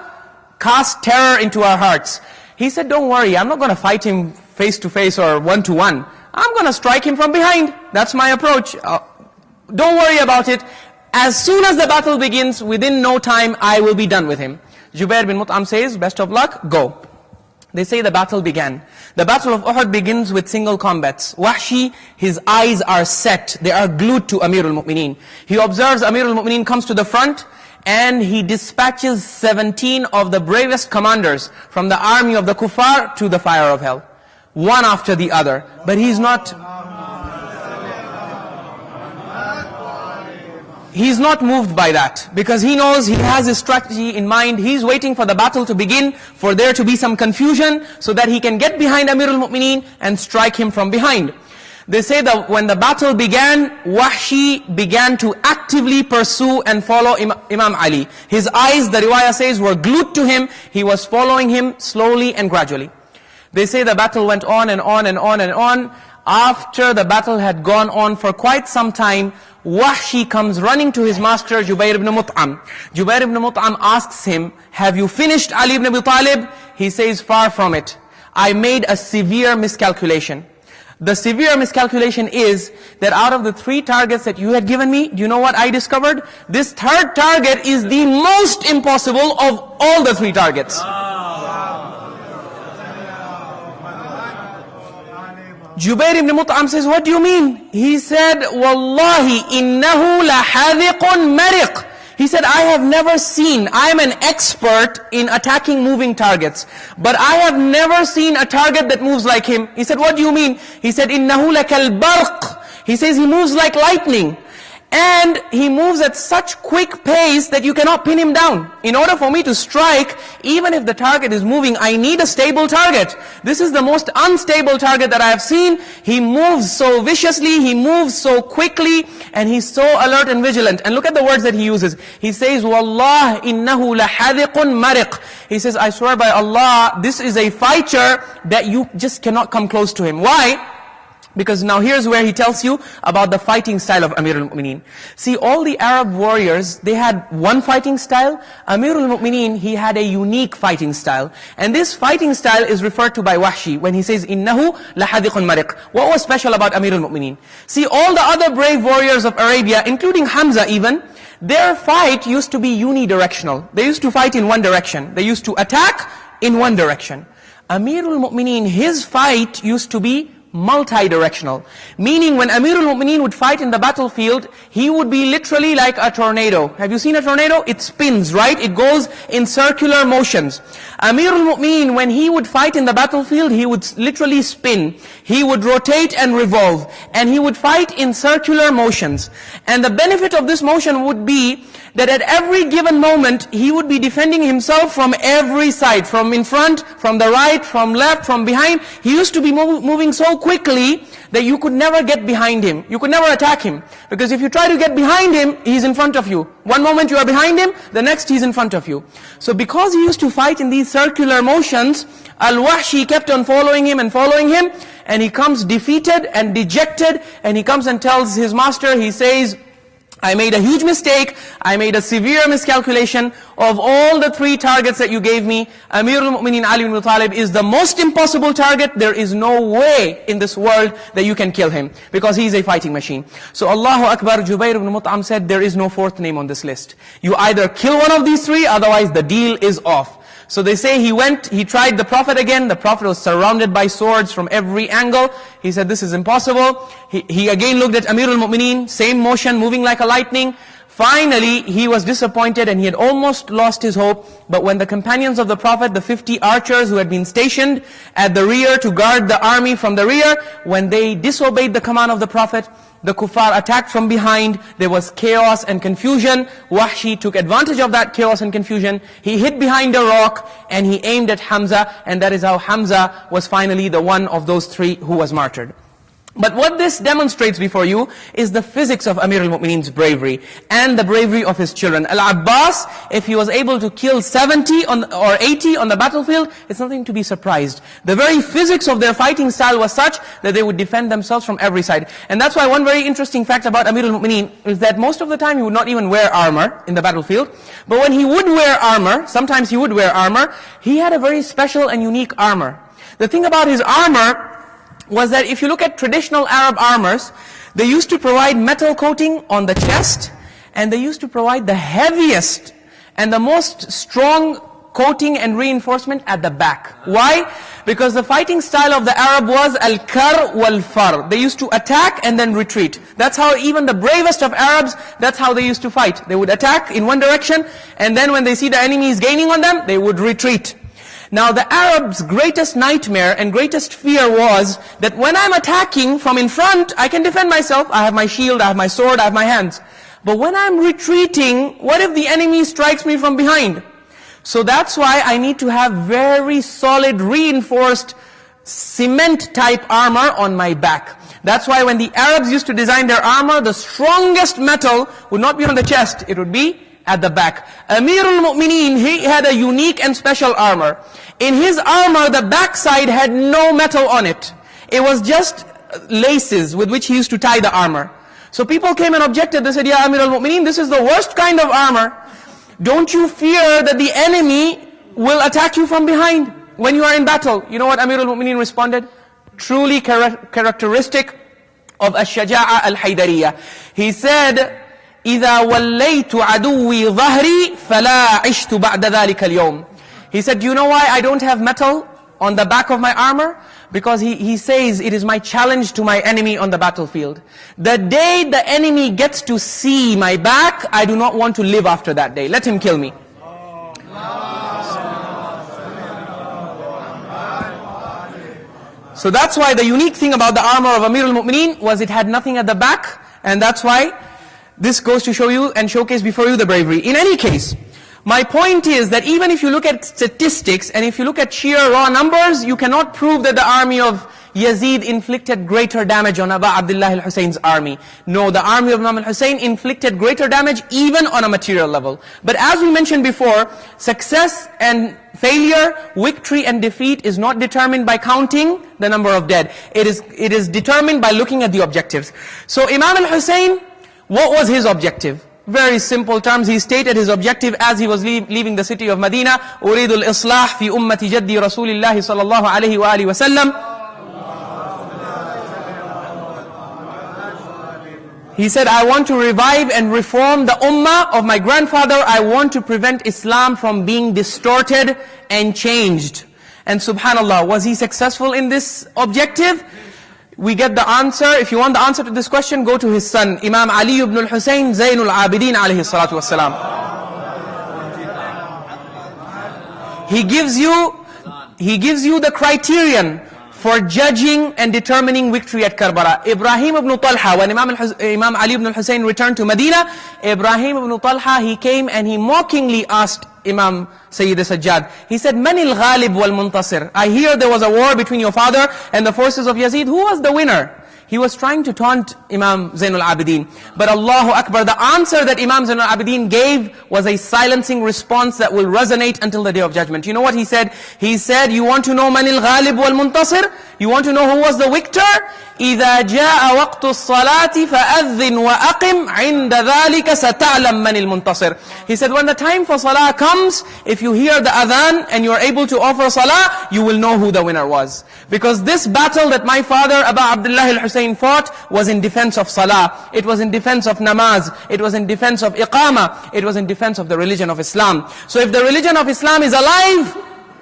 cast terror into our hearts. He said, don't worry, I'm not going to fight him face to face or one to one. I'm going to strike him from behind. That's my approach. Don't worry about it. As soon as the battle begins, within no time, I will be done with him. Jubair bin Mut'am says, best of luck, go. They say the battle began. The Battle of Uhud begins with single combats. Wahshi, his eyes are set. They are glued to Amir al-Mu'mineen. He observes Amir al-Mu'mineen comes to the front, and he dispatches 17 of the bravest commanders from the army of the kuffar to the fire of hell. One after the other. But he's not moved by that, because he knows he has his strategy in mind. He's waiting for the battle to begin, for there to be some confusion, so that he can get behind Amir al-Mu'mineen and strike him from behind. They say that when the battle began, Wahshi began to actively pursue and follow Imam Ali. His eyes, the riwayah says, were glued to him. He was following him slowly and gradually. They say the battle went on and on and on and on. After the battle had gone on for quite some time, Wahshi comes running to his master, Jubair ibn Mut'am. Jubair ibn Mut'am asks him, have you finished Ali ibn Abi Talib? He says, far from it. I made a severe miscalculation. The severe miscalculation is that out of the 3 targets that you had given me, do you know what I discovered? This third target is the most impossible of all the 3 targets. Jubair ibn Mut'am says, what do you mean? He said, Wallahi, innahu lahadhiqun mariq. He said, I have never seen, I am an expert in attacking moving targets, but I have never seen a target that moves like him. He said, what do you mean? He said, innahu lakal barq. He says, he moves like lightning. And he moves at such quick pace that you cannot pin him down. In order for me to strike, even if the target is moving, I need a stable target. This is the most unstable target that I have seen. He moves so viciously, he moves so quickly, and he's so alert and vigilant. And look at the words that he uses. He says, Wallah innahu lahadhiqun mariq. He says, I swear by Allah, this is a fighter that you just cannot come close to him. Why? Because now here's where he tells you about the fighting style of Amir al-Mu'mineen. See, all the Arab warriors, they had one fighting style. Amir al-Mu'mineen, he had a unique fighting style. And this fighting style is referred to by Wahshi when he says, إِنَّهُ لَحَذِقٌ مَرِقٌ. What was special about Amir al-Mu'mineen? See, all the other brave warriors of Arabia, including Hamza even, their fight used to be unidirectional. They used to fight in one direction. They used to attack in one direction. Amir al-Mu'mineen, his fight used to be multi-directional. Meaning when Amir al-Mu'mineen would fight in the battlefield, he would be literally like a tornado. Have you seen a tornado? It spins, right? It goes in circular motions. Amir al-Mu'mineen, when he would fight in the battlefield, he would literally spin. He would rotate and revolve. And he would fight in circular motions. And the benefit of this motion would be that at every given moment, he would be defending himself from every side. From in front, from the right, from left, from behind. He used to be moving so quickly that you could never get behind him. You could never attack him. Because if you try to get behind him, he's in front of you. One moment you are behind him, the next he's in front of you. So because he used to fight in these circular motions, Al-Wahshi kept on following him, and he comes defeated and dejected, and he comes and tells his master, he says, I made a huge mistake, I made a severe miscalculation of all the 3 targets that you gave me. Amir al-Mu'mineen Ali ibn Abi Talib is the most impossible target. There is no way in this world that you can kill him, because he is a fighting machine. So Allahu Akbar, Jubair ibn Mut'am said, there is no 4th name on this list. You either kill one of these 3, otherwise the deal is off. So they say he tried the Prophet again. The Prophet was surrounded by swords from every angle. He said, this is impossible. He again looked at Amir al-Mu'mineen, same motion, moving like a lightning. Finally, he was disappointed and he had almost lost his hope. But when the companions of the Prophet, the 50 archers who had been stationed at the rear to guard the army from the rear, when they disobeyed the command of the Prophet, the kuffar attacked from behind, there was chaos and confusion. Wahshi took advantage of that chaos and confusion. He hid behind a rock and he aimed at Hamza, and that is how Hamza was finally the one of those 3 who was martyred. But what this demonstrates before you is the physics of Amir al-Mu'mineen's bravery and the bravery of his children. Al-Abbas, if he was able to kill 70 or 80 on the battlefield, it's nothing to be surprised. The very physics of their fighting style was such that they would defend themselves from every side. And that's why one very interesting fact about Amir al-Mu'mineen is that most of the time he would not even wear armor in the battlefield. But when he would wear armor, sometimes he would wear armor, he had a very special and unique armor. The thing about his armor was that if you look at traditional Arab armors, they used to provide metal coating on the chest, and they used to provide the heaviest and the most strong coating and reinforcement at the back. Why? Because the fighting style of the Arab was al-kar wal-far. They used to attack and then retreat. That's how even the bravest of Arabs, that's how they used to fight. They would attack in one direction, and then when they see the enemy is gaining on them, they would retreat. Now the Arab's greatest nightmare and greatest fear was that when I'm attacking from in front, I can defend myself. I have my shield, I have my sword, I have my hands. But when I'm retreating, what if the enemy strikes me from behind? So that's why I need to have very solid, reinforced, cement-type armor on my back. That's why when the Arabs used to design their armor, the strongest metal would not be on the chest, it would be at the back. Amir al-Mu'mineen, he had a unique and special armor. In his armor, the backside had no metal on it. It was just laces with which he used to tie the armor. So people came and objected. They said, Ya Amir al-Mu'mineen, this is the worst kind of armor. Don't you fear that the enemy will attack you from behind when you are in battle? You know what Amir al-Mu'mineen responded? Truly characteristic of ash-shaja'a al-haydariyah. He said, إِذَا وَلَّيْتُ عَدُوِّي ظَهْرِي فَلَا عِشْتُ بَعْدَ ذَلِكَ الْيَوْمِ. He said, do you know why I don't have metal on the back of my armor? Because he says, it is my challenge to my enemy on the battlefield. The day the enemy gets to see my back, I do not want to live after that day. Let him kill me. So that's why the unique thing about the armor of Amir al-Mu'mineen was it had nothing at the back, and that's why this goes to show you and showcase before you the bravery. In any case, my point is that even if you look at statistics and if you look at sheer raw numbers, you cannot prove that the army of Yazeed inflicted greater damage on Aba Abdullah al-Husayn's army. No, the army of Imam al-Hussein inflicted greater damage even on a material level. But as we mentioned before, success and failure, victory and defeat is not determined by counting the number of dead. It is determined by looking at the objectives. So Imam al-Hussein, what was his objective? Very simple terms, he stated his objective as he was leaving the city of Medina. أريد الإصلاح في أمة جدي رسول الله صلى الله عليه وآله وسلم. He said, I want to revive and reform the ummah of my grandfather. I want to prevent Islam from being distorted and changed. And subhanallah, was he successful in this objective? We get the answer. If you want the answer to this question, go to his son, Imam Ali ibn al-Hussein, Zainul Abidin alayhi salatu wassalam. He gives you the criterion for judging and determining victory at Karbala. Ibrahim ibn Talha, when Imam Ali ibn al-Hussein returned to Medina, Ibrahim ibn Talha, he came and he mockingly asked Imam Sayyid Sajjad. He said, Man al-Ghalib wal-Muntasir? I hear there was a war between your father and the forces of Yazeed. Who was the winner? He was trying to taunt Imam Zainul Abidin. But Allahu Akbar, the answer that Imam Zainul Abidin gave was a silencing response that will resonate until the Day of Judgment. You know what he said? He said, you want to know Man al-Ghalib wal-Muntasir? You want to know who was the victor? إِذَا جَاءَ وَقْتُ الصَّلَاةِ فَأَذِّنْ وَأَقِمْ عِنْدَ ذَلِكَ سَتَعْلَمْ مَنِ الْمُنْتَصِرِ. He said, when the time for salah comes, if you hear the adhan and you are able to offer salah, you will know who the winner was. Because this battle that my father, Aba Abdullah al-Hussein, fought was in defense of salah. It was in defense of namaz. It was in defense of iqamah. It was in defense of the religion of Islam. So if the religion of Islam is alive,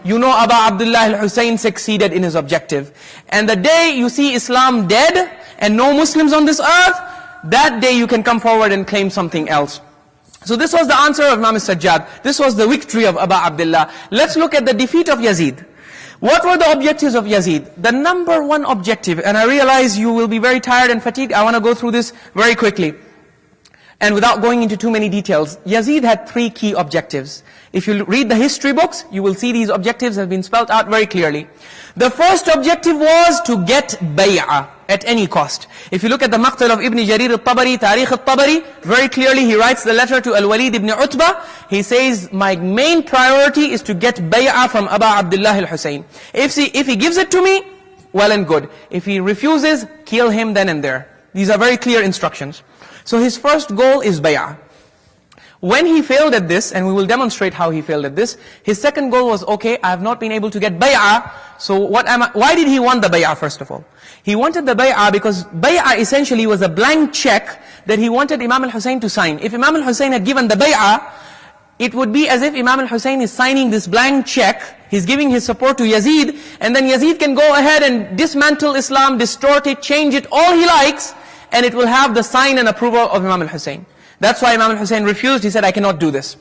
you know Aba Abdullah al-Hussein succeeded in his objective. And the day you see Islam dead and no Muslims on this earth, that day you can come forward and claim something else. So this was the answer of Imam Sajjad. This was the victory of Aba Abdullah. Let's look at the defeat of Yazeed. What were the objectives of Yazeed? The number one objective, and I realize you will be very tired and fatigued, I want to go through this very quickly. And without going into too many details, Yazeed had three key objectives. If you read the history books, you will see these objectives have been spelled out very clearly. The first objective was to get bay'ah at any cost. If you look at the Maqtal of Ibn Jarir al-Tabari, Tarikh al-Tabari, very clearly he writes the letter to Al-Walid ibn Utbah. He says, my main priority is to get bay'ah from Aba Abdullah al-Hussein. If he gives it to me, well and good. If he refuses, kill him then and there. These are very clear instructions. So his first goal is bay'ah. When he failed at this, and we will demonstrate how he failed at this, his second goal was, okay, I have not been able to get bay'ah, so why did he want the bay'ah first of all? He wanted the bay'ah because bay'ah essentially was a blank check that he wanted Imam al-Hussein to sign. If Imam al-Hussein had given the bay'ah, it would be as if Imam al-Hussein is signing this blank check, he's giving his support to Yazeed, and then Yazeed can go ahead and dismantle Islam, distort it, change it, all he likes, and it will have the sign and approval of Imam al-Hussein. That's why Imam al-Hussein refused. He said, I cannot do this.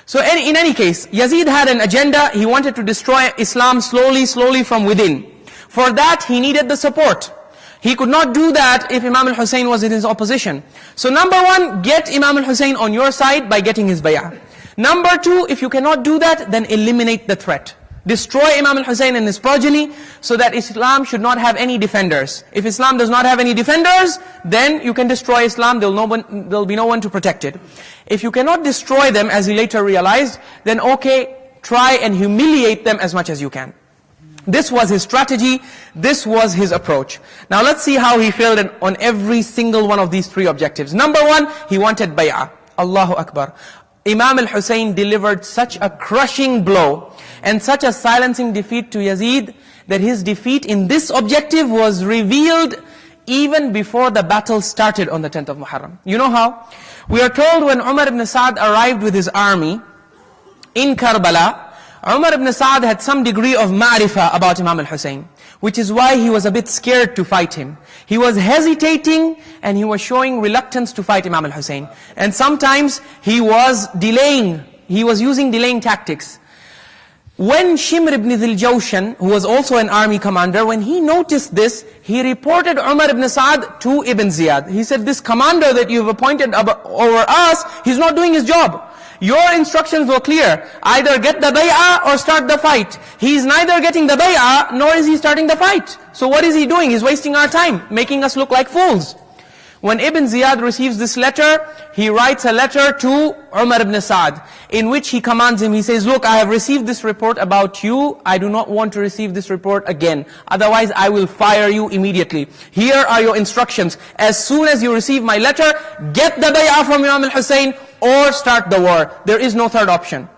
So in any case, Yazeed had an agenda. He wanted to destroy Islam slowly from within. For that, he needed the support. He could not do that if Imam al-Hussein was in his opposition. So number one, get Imam al-Hussein on your side by getting his bay'ah. Number two, if you cannot do that, then eliminate the threat. Destroy Imam al-Hussein and his progeny, so that Islam should not have any defenders. If Islam does not have any defenders, then you can destroy Islam, there'll be no one to protect it. If you cannot destroy them, as he later realized, then okay, try and humiliate them as much as you can. This was his strategy, this was his approach. Now let's see how he failed on every single one of these three objectives. Number one, he wanted bay'ah. Allahu Akbar. Imam al-Hussein delivered such a crushing blow and such a silencing defeat to Yazeed that his defeat in this objective was revealed even before the battle started on the 10th of Muharram. You know how? We are told when Umar ibn Sa'd arrived with his army in Karbala, Umar ibn Sa'd had some degree of ma'rifah about Imam al-Hussein, which is why he was a bit scared to fight him. He was hesitating and he was showing reluctance to fight Imam al-Hussein. And sometimes he was delaying, he was using delaying tactics. When Shimr ibn Dhil Jawshan, who was also an army commander, when he noticed this, he reported Umar ibn Sa'd to Ibn Ziyad. He said, this commander that you've appointed over us, he's not doing his job. Your instructions were clear. Either get the bay'ah or start the fight. He's neither getting the bay'ah nor is he starting the fight. So what is he doing? He's wasting our time, making us look like fools. When Ibn Ziyad receives this letter, he writes a letter to Umar ibn Sa'd, in which he commands him, he says, look, I have received this report about you, I do not want to receive this report again, otherwise I will fire you immediately. Here are your instructions. As soon as you receive my letter, get the bay'ah from Imam Hussain or start the war. There is no third option.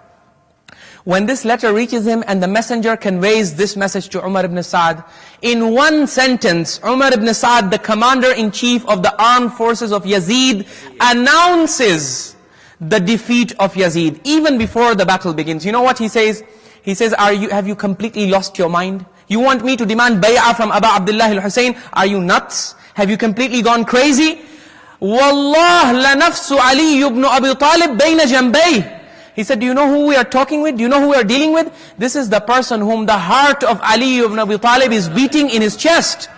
When this letter reaches him and the messenger conveys this message to Umar ibn Sa'd, in one sentence, Umar ibn Sa'd, the commander-in-chief of the armed forces of Yazeed, announces the defeat of Yazeed, even before the battle begins. You know what he says? He says, have you completely lost your mind? You want me to demand bay'ah from Aba Abdullah al-Hussein? Are you nuts? Have you completely gone crazy? Wallah la nafsu Ali ibn Abi Talib bayna jambayh. He said, do you know who we are talking with? Do you know who we are dealing with? This is the person whom the heart of Ali ibn Abi Talib is beating in his chest.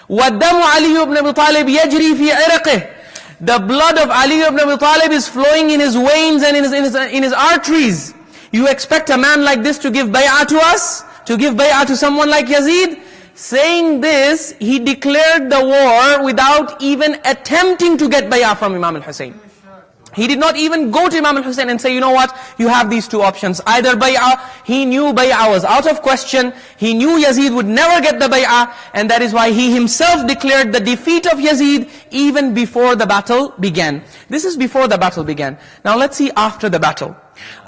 وَالدَّمُ عَلِيُّ ibn Abi Talib يَجْرِي فِي عِرَقِهِ. The blood of Ali ibn Abi Talib is flowing in his veins and in his arteries. You expect a man like this to give bay'ah to us? To give bay'ah to someone like Yazeed? Saying this, he declared the war without even attempting to get bay'ah from Imam al-Hussein. He did not even go to Imam al-Hussein and say, you know what, you have these two options. Either bay'ah, he knew bay'ah was out of question, he knew Yazeed would never get the bay'ah, and that is why he himself declared the defeat of Yazeed even before the battle began. This is before the battle began. Now let's see after the battle.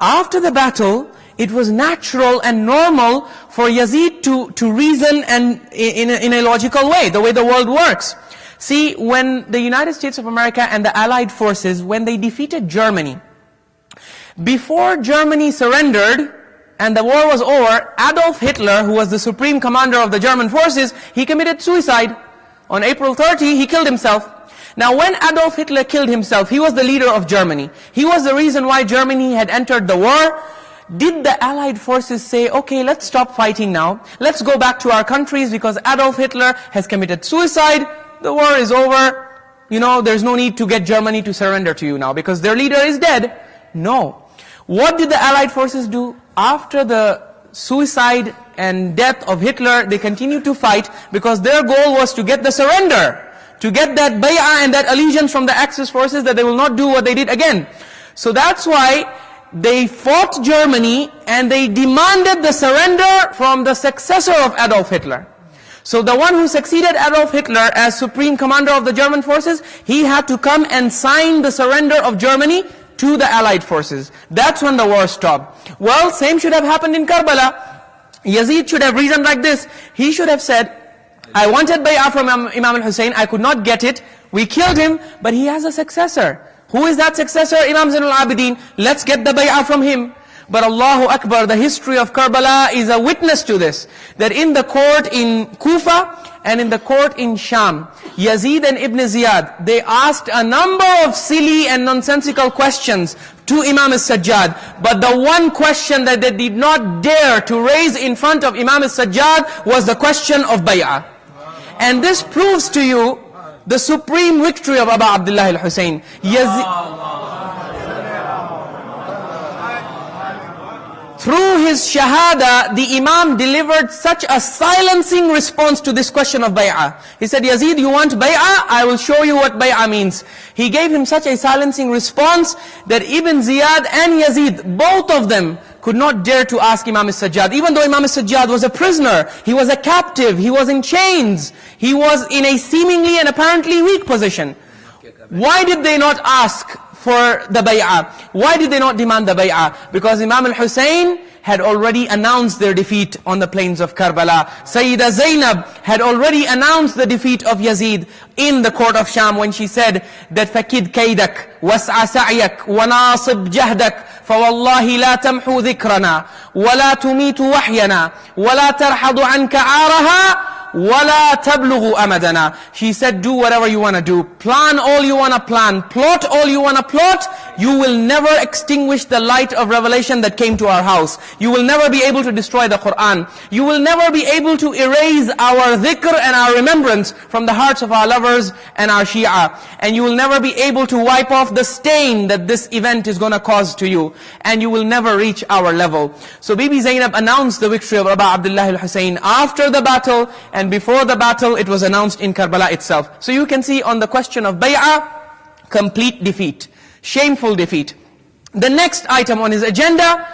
After the battle, it was natural and normal for Yazeed to reason and in a logical way, the way the world works. See, when the United States of America and the Allied forces, when they defeated Germany, before Germany surrendered and the war was over, Adolf Hitler, who was the supreme commander of the German forces, he committed suicide. On April 30, he killed himself. Now when Adolf Hitler killed himself, he was the leader of Germany. He was the reason why Germany had entered the war. Did the Allied forces say, okay, let's stop fighting now. Let's go back to our countries because Adolf Hitler has committed suicide. The war is over, you know, there's no need to get Germany to surrender to you now because their leader is dead. No. What did the Allied forces do? After the suicide and death of Hitler, they continued to fight because their goal was to get the surrender, to get that bay'ah and that allegiance from the Axis forces that they will not do what they did again. So that's why they fought Germany and they demanded the surrender from the successor of Adolf Hitler. So the one who succeeded Adolf Hitler as supreme commander of the German forces, he had to come and sign the surrender of Germany to the Allied forces. That's when the war stopped. Well, same should have happened in Karbala. Yazeed should have reasoned like this. He should have said, I wanted bay'ah from Imam al-Hussein, I could not get it. We killed him, but he has a successor. Who is that successor? Imam Zainul Abidin. Let's get the bay'ah from him. But Allahu Akbar, the history of Karbala is a witness to this. That in the court in Kufa and in the court in Sham, Yazeed and Ibn Ziyad, they asked a number of silly and nonsensical questions to Imam al-Sajjad. But the one question that they did not dare to raise in front of Imam al-Sajjad was the question of bay'ah. And this proves to you the supreme victory of Aba Abdullah al-Hussein. Through his shahada, the Imam delivered such a silencing response to this question of bay'ah. He said, Yazeed, you want bay'ah? I will show you what bay'ah means. He gave him such a silencing response that Ibn Ziyad and Yazeed, both of them, could not dare to ask Imam al-Sajjad. Even though Imam al-Sajjad was a prisoner, he was a captive, he was in chains, he was in a seemingly and apparently weak position. Why did they not ask for the bay'ah? Why did they not demand the bay'ah? Because Imam al-Hussein had already announced their defeat on the plains of Karbala. Sayyida Zainab had already announced the defeat of Yazeed in the court of Sham when she said that فَكِدْ كَيْدَكْ وَاسْعَ سَعْيَكْ وَنَاصِبْ جَهْدَكْ فَوَاللَّهِ لَا تَمْحُ ذِكْرَنَا وَلَا تُمِيتُ وَحْيَنَا وَلَا تَرْحَضُ عَنْكَ عَارَهَا وَلَا تَبْلُغُ أَمَدَنَا. She said, do whatever you want to do. Plan all you want to plan. Plot all you want to plot. you will never extinguish the light of revelation that came to our house. You will never be able to destroy the Quran. You will never be able to erase our dhikr and our remembrance from the hearts of our lovers and our Shia. And you will never be able to wipe off the stain that this event is going to cause to you. And you will never reach our level. So Bibi Zainab announced the victory of Aba Abdullah al-Hussein after the battle, and before the battle it was announced in Karbala itself. So you can see on the question of bay'ah, complete defeat, shameful defeat. The next item on his agenda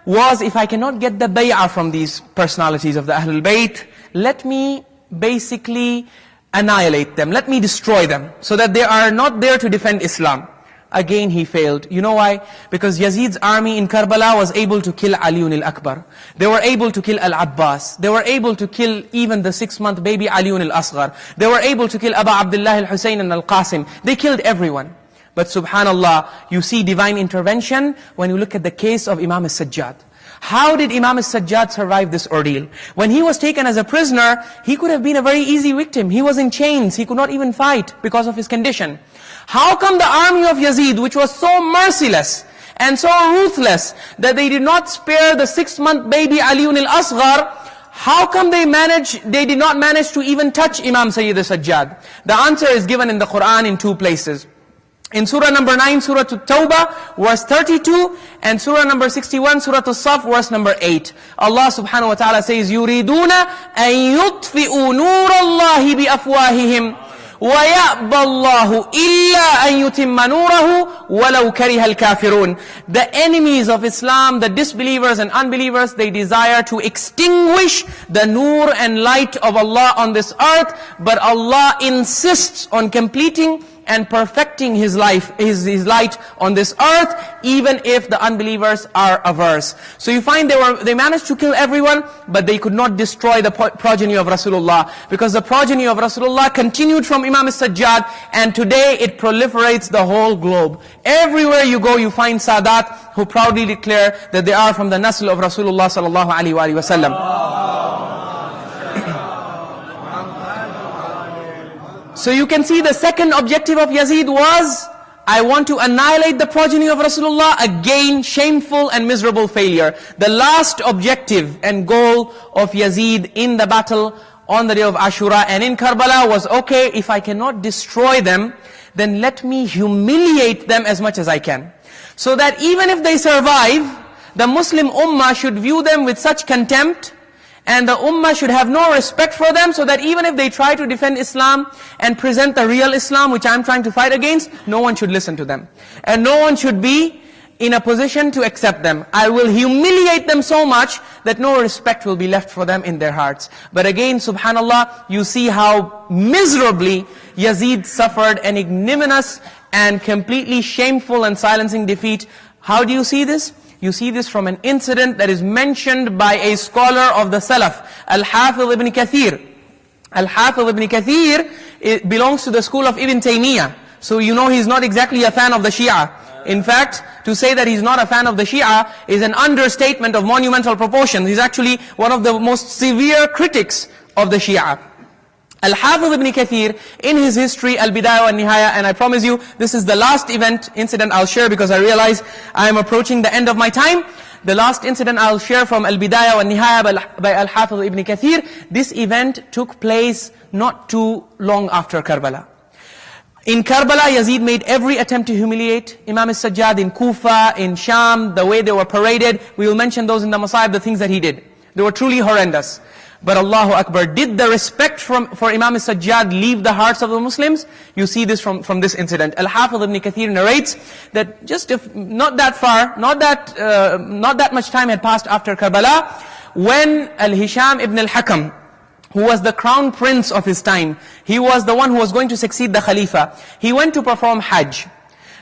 was, if I cannot get the bay'ah from these personalities of the Ahlul Bayt, let me basically annihilate them, let me destroy them, so that they are not there to defend Islam. Again he failed. You know why? Because Yazeed's army in Karbala was able to kill Aliun al-Akbar. They were able to kill Al-Abbas. They were able to kill even the 6-month baby Aliun al-Asghar. They were able to kill Aba Abdullah al-Hussein and al-Qasim. They killed everyone. But subhanallah, you see divine intervention when you look at the case of Imam al-Sajjad. How did Imam al-Sajjad survive this ordeal? When he was taken as a prisoner, he could have been a very easy victim. He was in chains. He could not even fight because of his condition. How come the army of Yazeed, which was so merciless and so ruthless that they did not spare the 6-month baby Aliun al-Asghar, how come they did not manage to even touch Imam Sayyid al-Sajjad? The answer is given in the Quran in 2 places. In Surah number 9, Surah At-Tawbah, verse 32, and Surah number 61, Surah As-Saf, verse number 8. Allah subhanahu wa ta'ala says, يُرِيدُونَ أَن يُطْفِئُوا نُورَ اللَّهِ بِأَفْوَاهِهِمْ وَيَأْبَى اللَّهُ إِلَّا أَن يُتِمَّ نُورَهُ وَلَوْ كَرِهَ الْكَافِرُونَ. The enemies of Islam, the disbelievers and unbelievers, they desire to extinguish the nur and light of Allah on this earth, but Allah insists on completing and perfecting His life, His light on this earth, even if the unbelievers are averse. So you find they managed to kill everyone, but they could not destroy the progeny of Rasulullah, because the progeny of Rasulullah continued from Imam al-Sajjad, and today it proliferates the whole globe. Everywhere you go, you find Sadat who proudly declare that they are from the nasl of Rasulullah sallallahu alaihi wasallam. So you can see the second objective of Yazeed was, I want to annihilate the progeny of Rasulullah. Again, shameful and miserable failure. The last objective and goal of Yazeed in the battle on the day of Ashura and in Karbala was, okay, if I cannot destroy them, then let me humiliate them as much as I can. So that even if they survive, the Muslim Ummah should view them with such contempt, and the Ummah should have no respect for them, so that even if they try to defend Islam and present the real Islam, which I'm trying to fight against, no one should listen to them. And no one should be in a position to accept them. I will humiliate them so much that no respect will be left for them in their hearts. But again, subhanallah, you see how miserably Yazeed suffered an ignominious and completely shameful and silencing defeat. How do you see this? You see this from an incident that is mentioned by a scholar of the Salaf, Al-Hafiz ibn Kathir. Al-Hafiz ibn Kathir belongs to the school of Ibn Taymiyyah. So you know he's not exactly a fan of the Shia. In fact, to say that he's not a fan of the Shia is an understatement of monumental proportions. He's actually one of the most severe critics of the Shia. Al-Hafiz ibn Kathir, in his history, Al-Bidayah wa Nihaya, and I promise you, this is the last incident I'll share, because I realize I am approaching the end of my time. The last incident I'll share from Al-Bidayah wa Nihaya by Al-Hafiz ibn Kathir. This event took place not too long after Karbala. In Karbala, Yazeed made every attempt to humiliate Imam al-Sajjad in Kufa, in Sham, the way they were paraded. We will mention those in the Masa'ib, the things that he did. They were truly horrendous. But Allahu Akbar, did the respect for Imam al-Sajjad leave the hearts of the Muslims? You see this from this incident. Al-Hafiz ibn Kathir narrates that just not that much time had passed after Karbala, when Al-Hisham ibn al-Hakam, who was the crown prince of his time, he was the one who was going to succeed the Khalifa, he went to perform Hajj.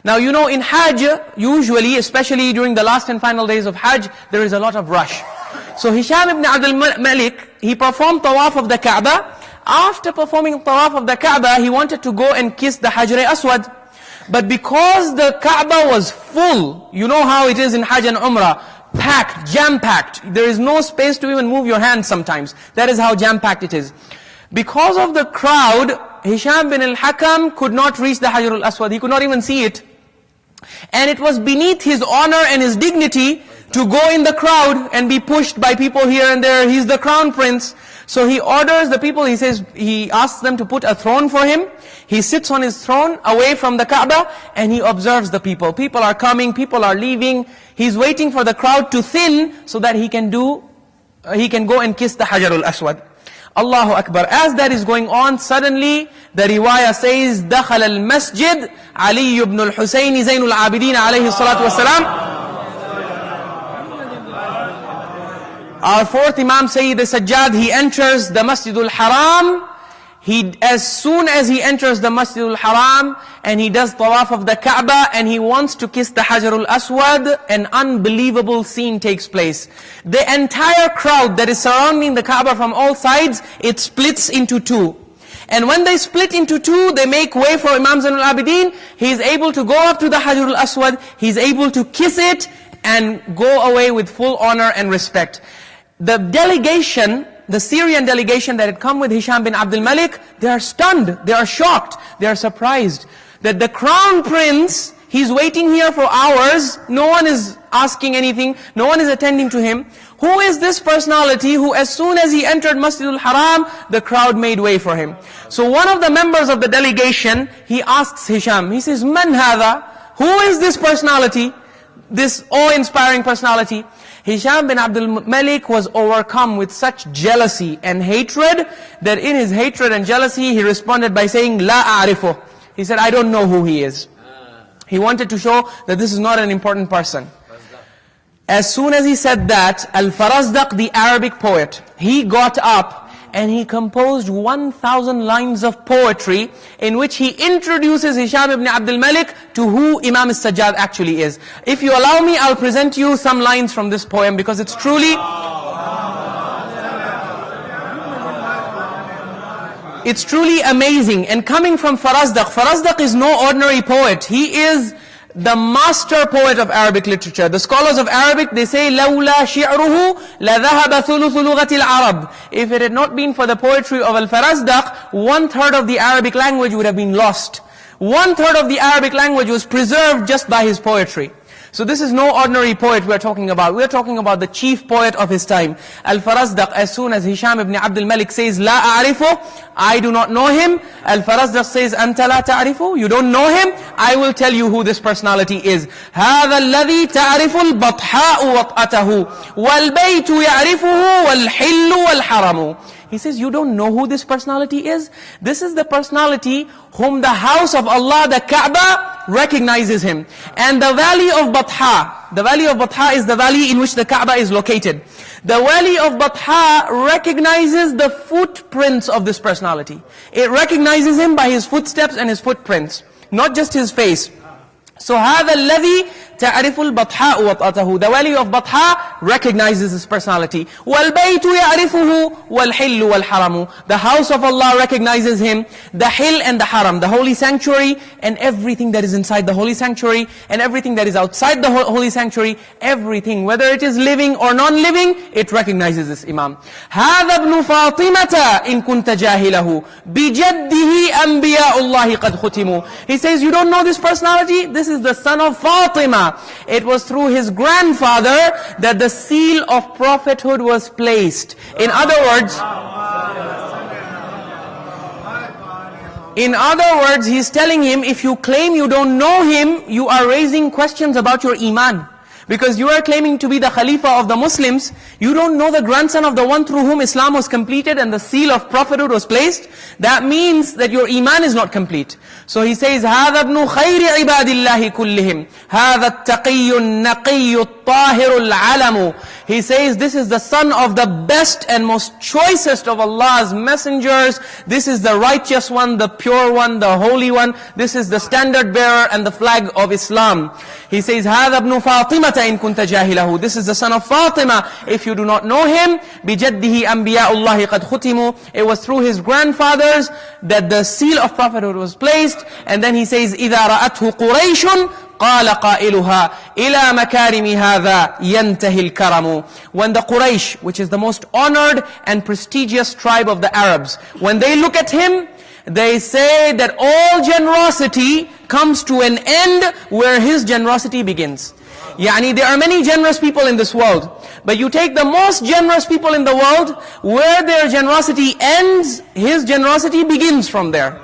Now you know, in Hajj, usually, especially during the last and final days of Hajj, there is a lot of rush. So Hisham ibn Abdul Malik, he performed tawaf of the Kaaba. After performing tawaf of the Kaaba, he wanted to go and kiss the Hajar Aswad. But because the Kaaba was full, you know how it is in Hajj and Umrah, packed, jam-packed. There is no space to even move your hands sometimes. That is how jam-packed it is. Because of the crowd, Hisham bin al-Hakam could not reach the Hajar al-Aswad. He could not even see it. And it was beneath his honor and his dignity to go in the crowd and be pushed by people here and there. He's the crown prince. So he orders the people, he asks them to put a throne for him. He sits on his throne away from the Kaaba and he observes the people. People are coming, people are leaving. He's waiting for the crowd to thin so that he can go and kiss the Hajarul Aswad. Allahu Akbar. As that is going on, suddenly the riwayah says, دخل المسجد علي بن الحسين زين العابدين عليه الصلاة والسلام. Our fourth Imam, Sayyid Sajjad, he enters the Masjidul Haram. As soon as he enters the Masjidul Haram and he does tawaf of the Kaaba and he wants to kiss the Hajarul Aswad, an unbelievable scene takes place. The entire crowd that is surrounding the Kaaba from all sides, it splits into two. And when they split into two, they make way for Imam Zainul Abidin. He is able to go up to the Hajarul Aswad, he is able to kiss it and go away with full honor and respect. The delegation, the Syrian delegation that had come with Hisham bin Abdul Malik, they are stunned, they are shocked, they are surprised. That the crown prince, he's waiting here for hours, no one is asking anything, no one is attending to him. Who is this personality who as soon as he entered Masjidul Haram, the crowd made way for him? So one of the members of the delegation, he asks Hisham, he says, Man hadha? Who is this personality? This awe-inspiring personality? Hisham bin Abdul Malik was overcome with such jealousy and hatred that in his hatred and jealousy he responded by saying, La a'rifu. He said, I don't know who he is. He wanted to show that this is not an important person. As soon as he said that, Al-Farazdaq, the Arabic poet, he got up and he composed 1,000 lines of poetry in which he introduces Hisham ibn Abdul Malik to who Imam Sajjad actually is. If you allow me, I'll present you some lines from this poem because it's truly amazing. And coming from Farazdaq, Farazdaq is no ordinary poet. He is the master poet of Arabic literature. The scholars of Arabic, they say, لَوْلَا شِعْرُهُ لَذَهَبَ ثُلُثُ لُغَةِ الْعَرَبِ. If it had not been for the poetry of Al-Farazdaq, 1/3 of the Arabic language would have been lost. 1/3 of the Arabic language was preserved just by his poetry. So this is no ordinary poet we are talking about. We are talking about the chief poet of his time. Al-Farazdaq, as soon as Hisham ibn Abdul Malik says, La a'rifu, I do not know him. Al-Farazdaq says, Anta la ta'rifu, you don't know him? I will tell you who this personality is. هذا الذي تعرف البطحاء وطأته والبيت يعرفه والحل والحرم. He says, you don't know who this personality is? This is the personality whom the house of Allah, the Kaaba, recognizes him. And the valley of Batha is the valley in which the Kaaba is located. The valley of Batha recognizes the footprints of this personality. It recognizes him by his footsteps and his footprints, not just his face. So هذا الذي تعرف البطحاء وطأته. The valley of Batha recognizes his personality. وَالْبَيْتُ يَعْرِفُهُ وَالْحِلُّ وَالْحَرَمُ. The house of Allah recognizes him. The hill and the haram, the holy sanctuary, and everything that is inside the holy sanctuary, and everything that is outside the holy sanctuary, everything, whether it is living or non-living, it recognizes this Imam. هَذَا ابْنُ فَاطِمَةَ إِن كُنْتَ جَاهِلَهُ بِجَدِّهِ أَنْبِيَاءُ اللَّهِ قَدْ خُتِمُوا. He says, you don't know this personality? This is the son of Fatima. It was through his grandfather that the seal of prophethood was placed. In other words, he's telling him, if you claim you don't know him, you are raising questions about your iman. Because you are claiming to be the Khalifa of the Muslims, you don't know the grandson of the one through whom Islam was completed and the seal of prophethood was placed. That means that your iman is not complete. So he says, هَذَا ابْنُ خَيْرِ عِبَادِ اللَّهِ كُلِّهِمْ هَذَا التَّقِيُّ النَّقِيُّ الطَّاهِرُ الْعَلَمُ. He says, this is the son of the best and most choicest of Allah's messengers. This is the righteous one, the pure one, the holy one. This is the standard bearer and the flag of Islam. He says, هَذَا ابْنُ فَاطِمَةَ إِن كُنْتَ جَاهِلَهُ. This is the son of Fatima. If you do not know him, بِجَدِّهِ أَنْبِيَاءُ اللَّهِ قَدْ خُتِمُوا. It was through his grandfathers that the seal of prophethood was placed. And then he says, إِذَا رَأَتْهُ قُرَيْشٌ قال قائلها إلى مكارم هذا ينتهي الكرم. When the Quraysh, which is the most honored and prestigious tribe of the Arabs, when they look at him, they say that all generosity comes to an end where his generosity begins. Yani there are many generous people in this world, but you take the most generous people in the world, where their generosity ends, his generosity begins from there.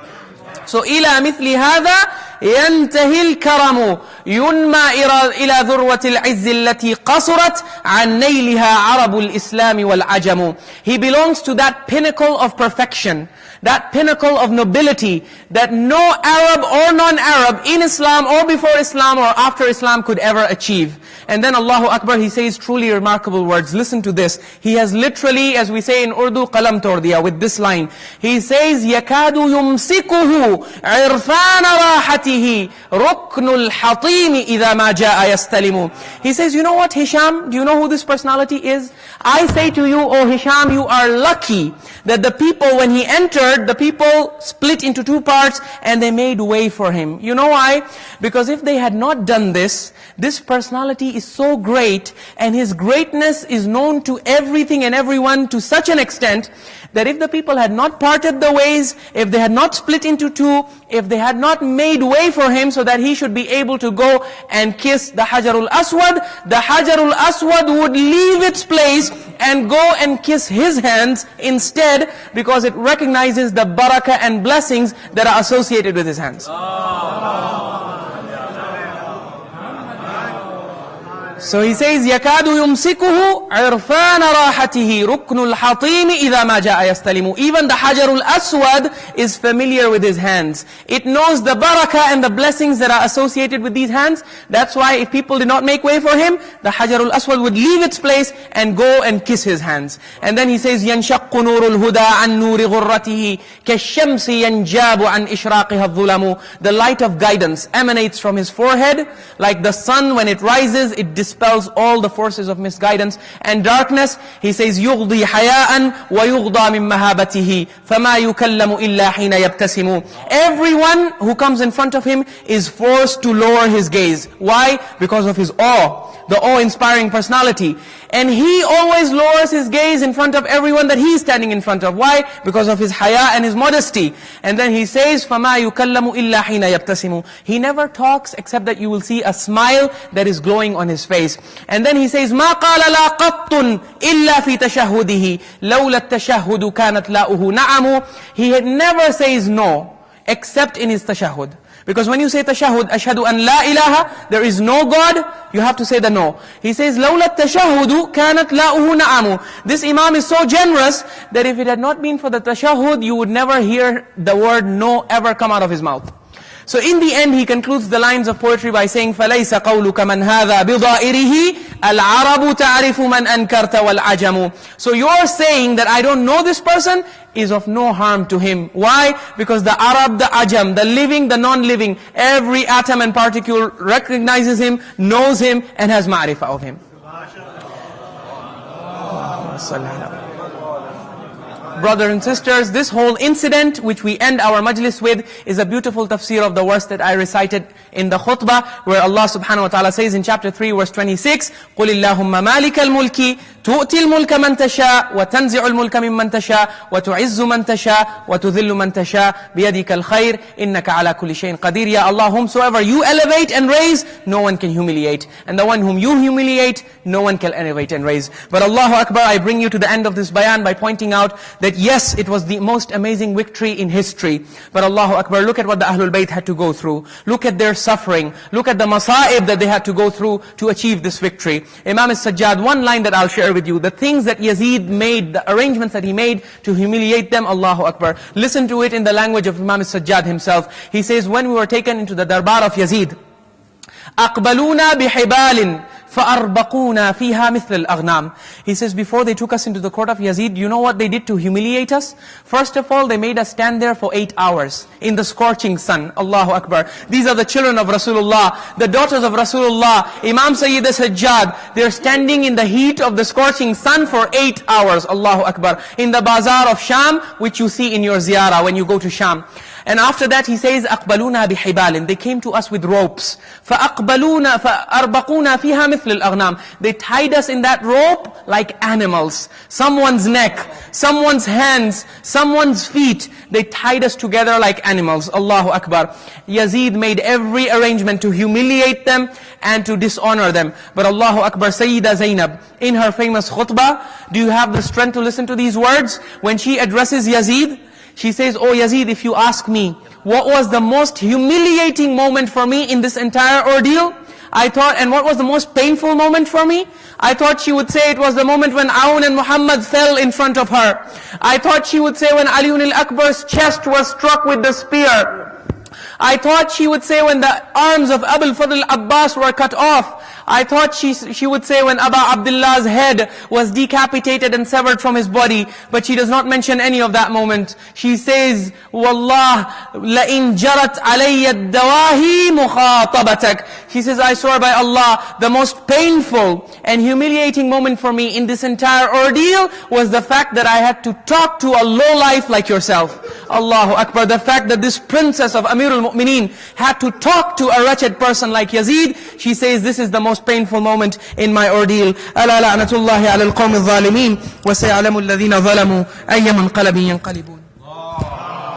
So إلى مثل هذا ينتهي الكرم ينمى إلى ذروة العز التي قصرت عن نيلها عرب الإسلام والعجم. He belongs to that pinnacle of perfection, that pinnacle of nobility that no Arab or non-Arab in Islam or before Islam or after Islam could ever achieve. And then Allahu Akbar, he says truly remarkable words. Listen to this. He has literally, as we say in Urdu, qalam tor diya with this line. He says, يَكَادُ يُمْسِكُهُ عِرْفَانَ رَاحَتِهِ رُكْنُ الْحَطِيمِ إِذَا مَا جَاءَ يَسْتَلِمُ. He says, you know what, Hisham? Do you know who this personality is? I say to you, oh Hisham, you are lucky that the people, when he entered, the people split into two parts and they made way for him. You know why? Because if they had not done this, this personality is so great and his greatness is known to everything and everyone to such an extent that if the people had not parted the ways, if they had not split into two, if they had not made way for him so that he should be able to go and kiss the Hajarul Aswad, the Hajarul Aswad would leave its place and go and kiss his hands instead, because it recognizes the barakah and blessings that are associated with his hands. So he says, يَكَادُ يُمْسِكُهُ عِرْفَانَ رَاحَتِهِ رُكْنُ الْحَطِيمِ إِذَا مَا جَاءَ يَسْتَلِمُ. Even the Hajarul Aswad is familiar with his hands. It knows the barakah and the blessings that are associated with these hands. That's why if people did not make way for him, the Hajarul Aswad would leave its place and go and kiss his hands. And then he says, يَنْشَقُّ نُورُ الْهُدَى عَنْ نُورِ غُرَّتِهِ كَالشَّمْسِ يَنْجَابُ عَنْ إِشْرَاقِهَا الظُّلَمُ. The light of guidance emanates from his forehead, like the sun when it rises, it dispels all the forces of misguidance and darkness. He says, يُغْضِي حَيَاءً وَيُغْضَى مِن مَهَابَتِهِ فَمَا يُكَلَّمُ إِلَّا حِينَ يَبْتَسِمُ. Everyone who comes in front of him is forced to lower his gaze. Why? Because of his awe, the awe-inspiring personality. And he always lowers his gaze in front of everyone that he is standing in front of. Why? Because of his haya and his modesty. And then he says, فَمَا يُكَلَّمُ إِلَّا حِينَ يَبْتَسِمُ. He never talks except that you will see a smile that is glowing on his face. And then he says, مَا قَالَ لَا قَطٌ إِلَّا فِي تَشَهُّدِهِ لَوْلَا التَّشَهُّدُ كَانَتْ لَاؤُهُ نَعَمُ. He never says no, except in his tashahhud. Because when you say tashahhud, ashhadu an la ilaha, there is no God, you have to say the no. He says, لَوْلَا التَّشَهُّدُ كَانَتْ لَاؤُهُ نَعَمُ. This Imam is so generous that if it had not been for the tashahhud, you would never hear the word no ever come out of his mouth. So in the end, he concludes the lines of poetry by saying, فَلَيْسَ قَوْلُكَ مَنْ هَذَا بِضَائِرِهِ الْعَرَبُ تَعْرِفُ مَنْ أَنْكَرْتَ وَالْعَجَمُ. So you're saying that I don't know this person is of no harm to him. Why? Because the Arab, the Ajam, the living, the non-living, every atom and particle recognizes him, knows him, and has ma'rifah of him. Brothers and sisters, this whole incident which we end our majlis with is a beautiful tafsir of the verse that I recited in the khutbah, where Allah subhanahu wa ta'ala says in chapter 3 verse 26, قُلِ اللَّهُمَّ مَالِكَ الْمُلْكِ تُؤْتِي الْمُلْكَ مَنْ تَشَاءُ وَتَنْزِعُ الْمُلْكَ مِمَّنْ تَشَاءُ وَتُعِزُّ مَنْ تَشَاءُ وَتُذِلُّ مَنْ تَشَاءُ بِيَدِكَ الْخَيْرِ إِنَّكَ عَلَى كُلِّ شَيْءٍ قَدِيرٌ. Ya Allah, whomsoever you elevate and raise, no one can humiliate. And the one whom you humiliate, no one can elevate and raise. But Allahu Akbar, I bring you to the end of this bayan by pointing out that yes, it was the most amazing victory in history. But Allahu Akbar, look at what the Ahlul Bayt had to go through. Look at their suffering. Look at the masa'ib that they had to go through to achieve this victory. Imam Sajjad, one line that I'll share with you, the things that Yazeed made, the arrangements that he made to humiliate them, Allahu Akbar. Listen to it in the language of Imam Sajjad himself. He says, when we were taken into the darbar of Yazeed, أَقْبَلُونَا بِحِبَالٍ فَأَرْبَقُونَا فِيهَا مِثْلَ الْأَغْنَامِ. He says, before they took us into the court of Yazeed, you know what they did to humiliate us? First of all, they made us stand there for 8 hours in the scorching sun. Allahu Akbar. These are the children of Rasulullah, the daughters of Rasulullah, Imam Sayyid Sajjad. They're standing in the heat of the scorching sun for 8 hours. Allahu Akbar. In the bazaar of Sham, which you see in your ziyarah when you go to Sham. And after that he says, أَقْبَلُونَا بِحِبَالٍ. They came to us with ropes. فَأَرْبَقُونَا فِيهَا مِثْلِ الْأَغْنَامِ. They tied us in that rope like animals. Someone's neck, someone's hands, someone's feet. They tied us together like animals. Allahu Akbar. Yazeed made every arrangement to humiliate them and to dishonor them. But Allahu Akbar, Sayyida Zainab, in her famous khutbah, do you have the strength to listen to these words? When she addresses Yazeed, she says, "Oh Yazeed, if you ask me, what was the most humiliating moment for me in this entire ordeal? I thought, and what was the most painful moment for me? I thought she would say it was the moment when Aoun and Muhammad fell in front of her. I thought she would say when Aliun al-Akbar's chest was struck with the spear. I thought she would say when the arms of Abul Fadl Abbas were cut off. I thought she would say when Aba Abdullah's head was decapitated and severed from his body. But she does not mention any of that moment. She says, Wallah, لَإِن جَرَتْ عَلَيَّ الدَّوَاهِي مُخَاطَبَتَكَ. She says, I swear by Allah, the most painful and humiliating moment for me in this entire ordeal was the fact that I had to talk to a lowlife like yourself. Allahu Akbar. The fact that this princess of Amirul Mu'mineen had to talk to a wretched person like Yazeed. She says, this is the most painful moment in my ordeal. ألا لعنة الله على القوم الظالمين وسيعلم الذين ظلموا أي منقلب ينقلبون.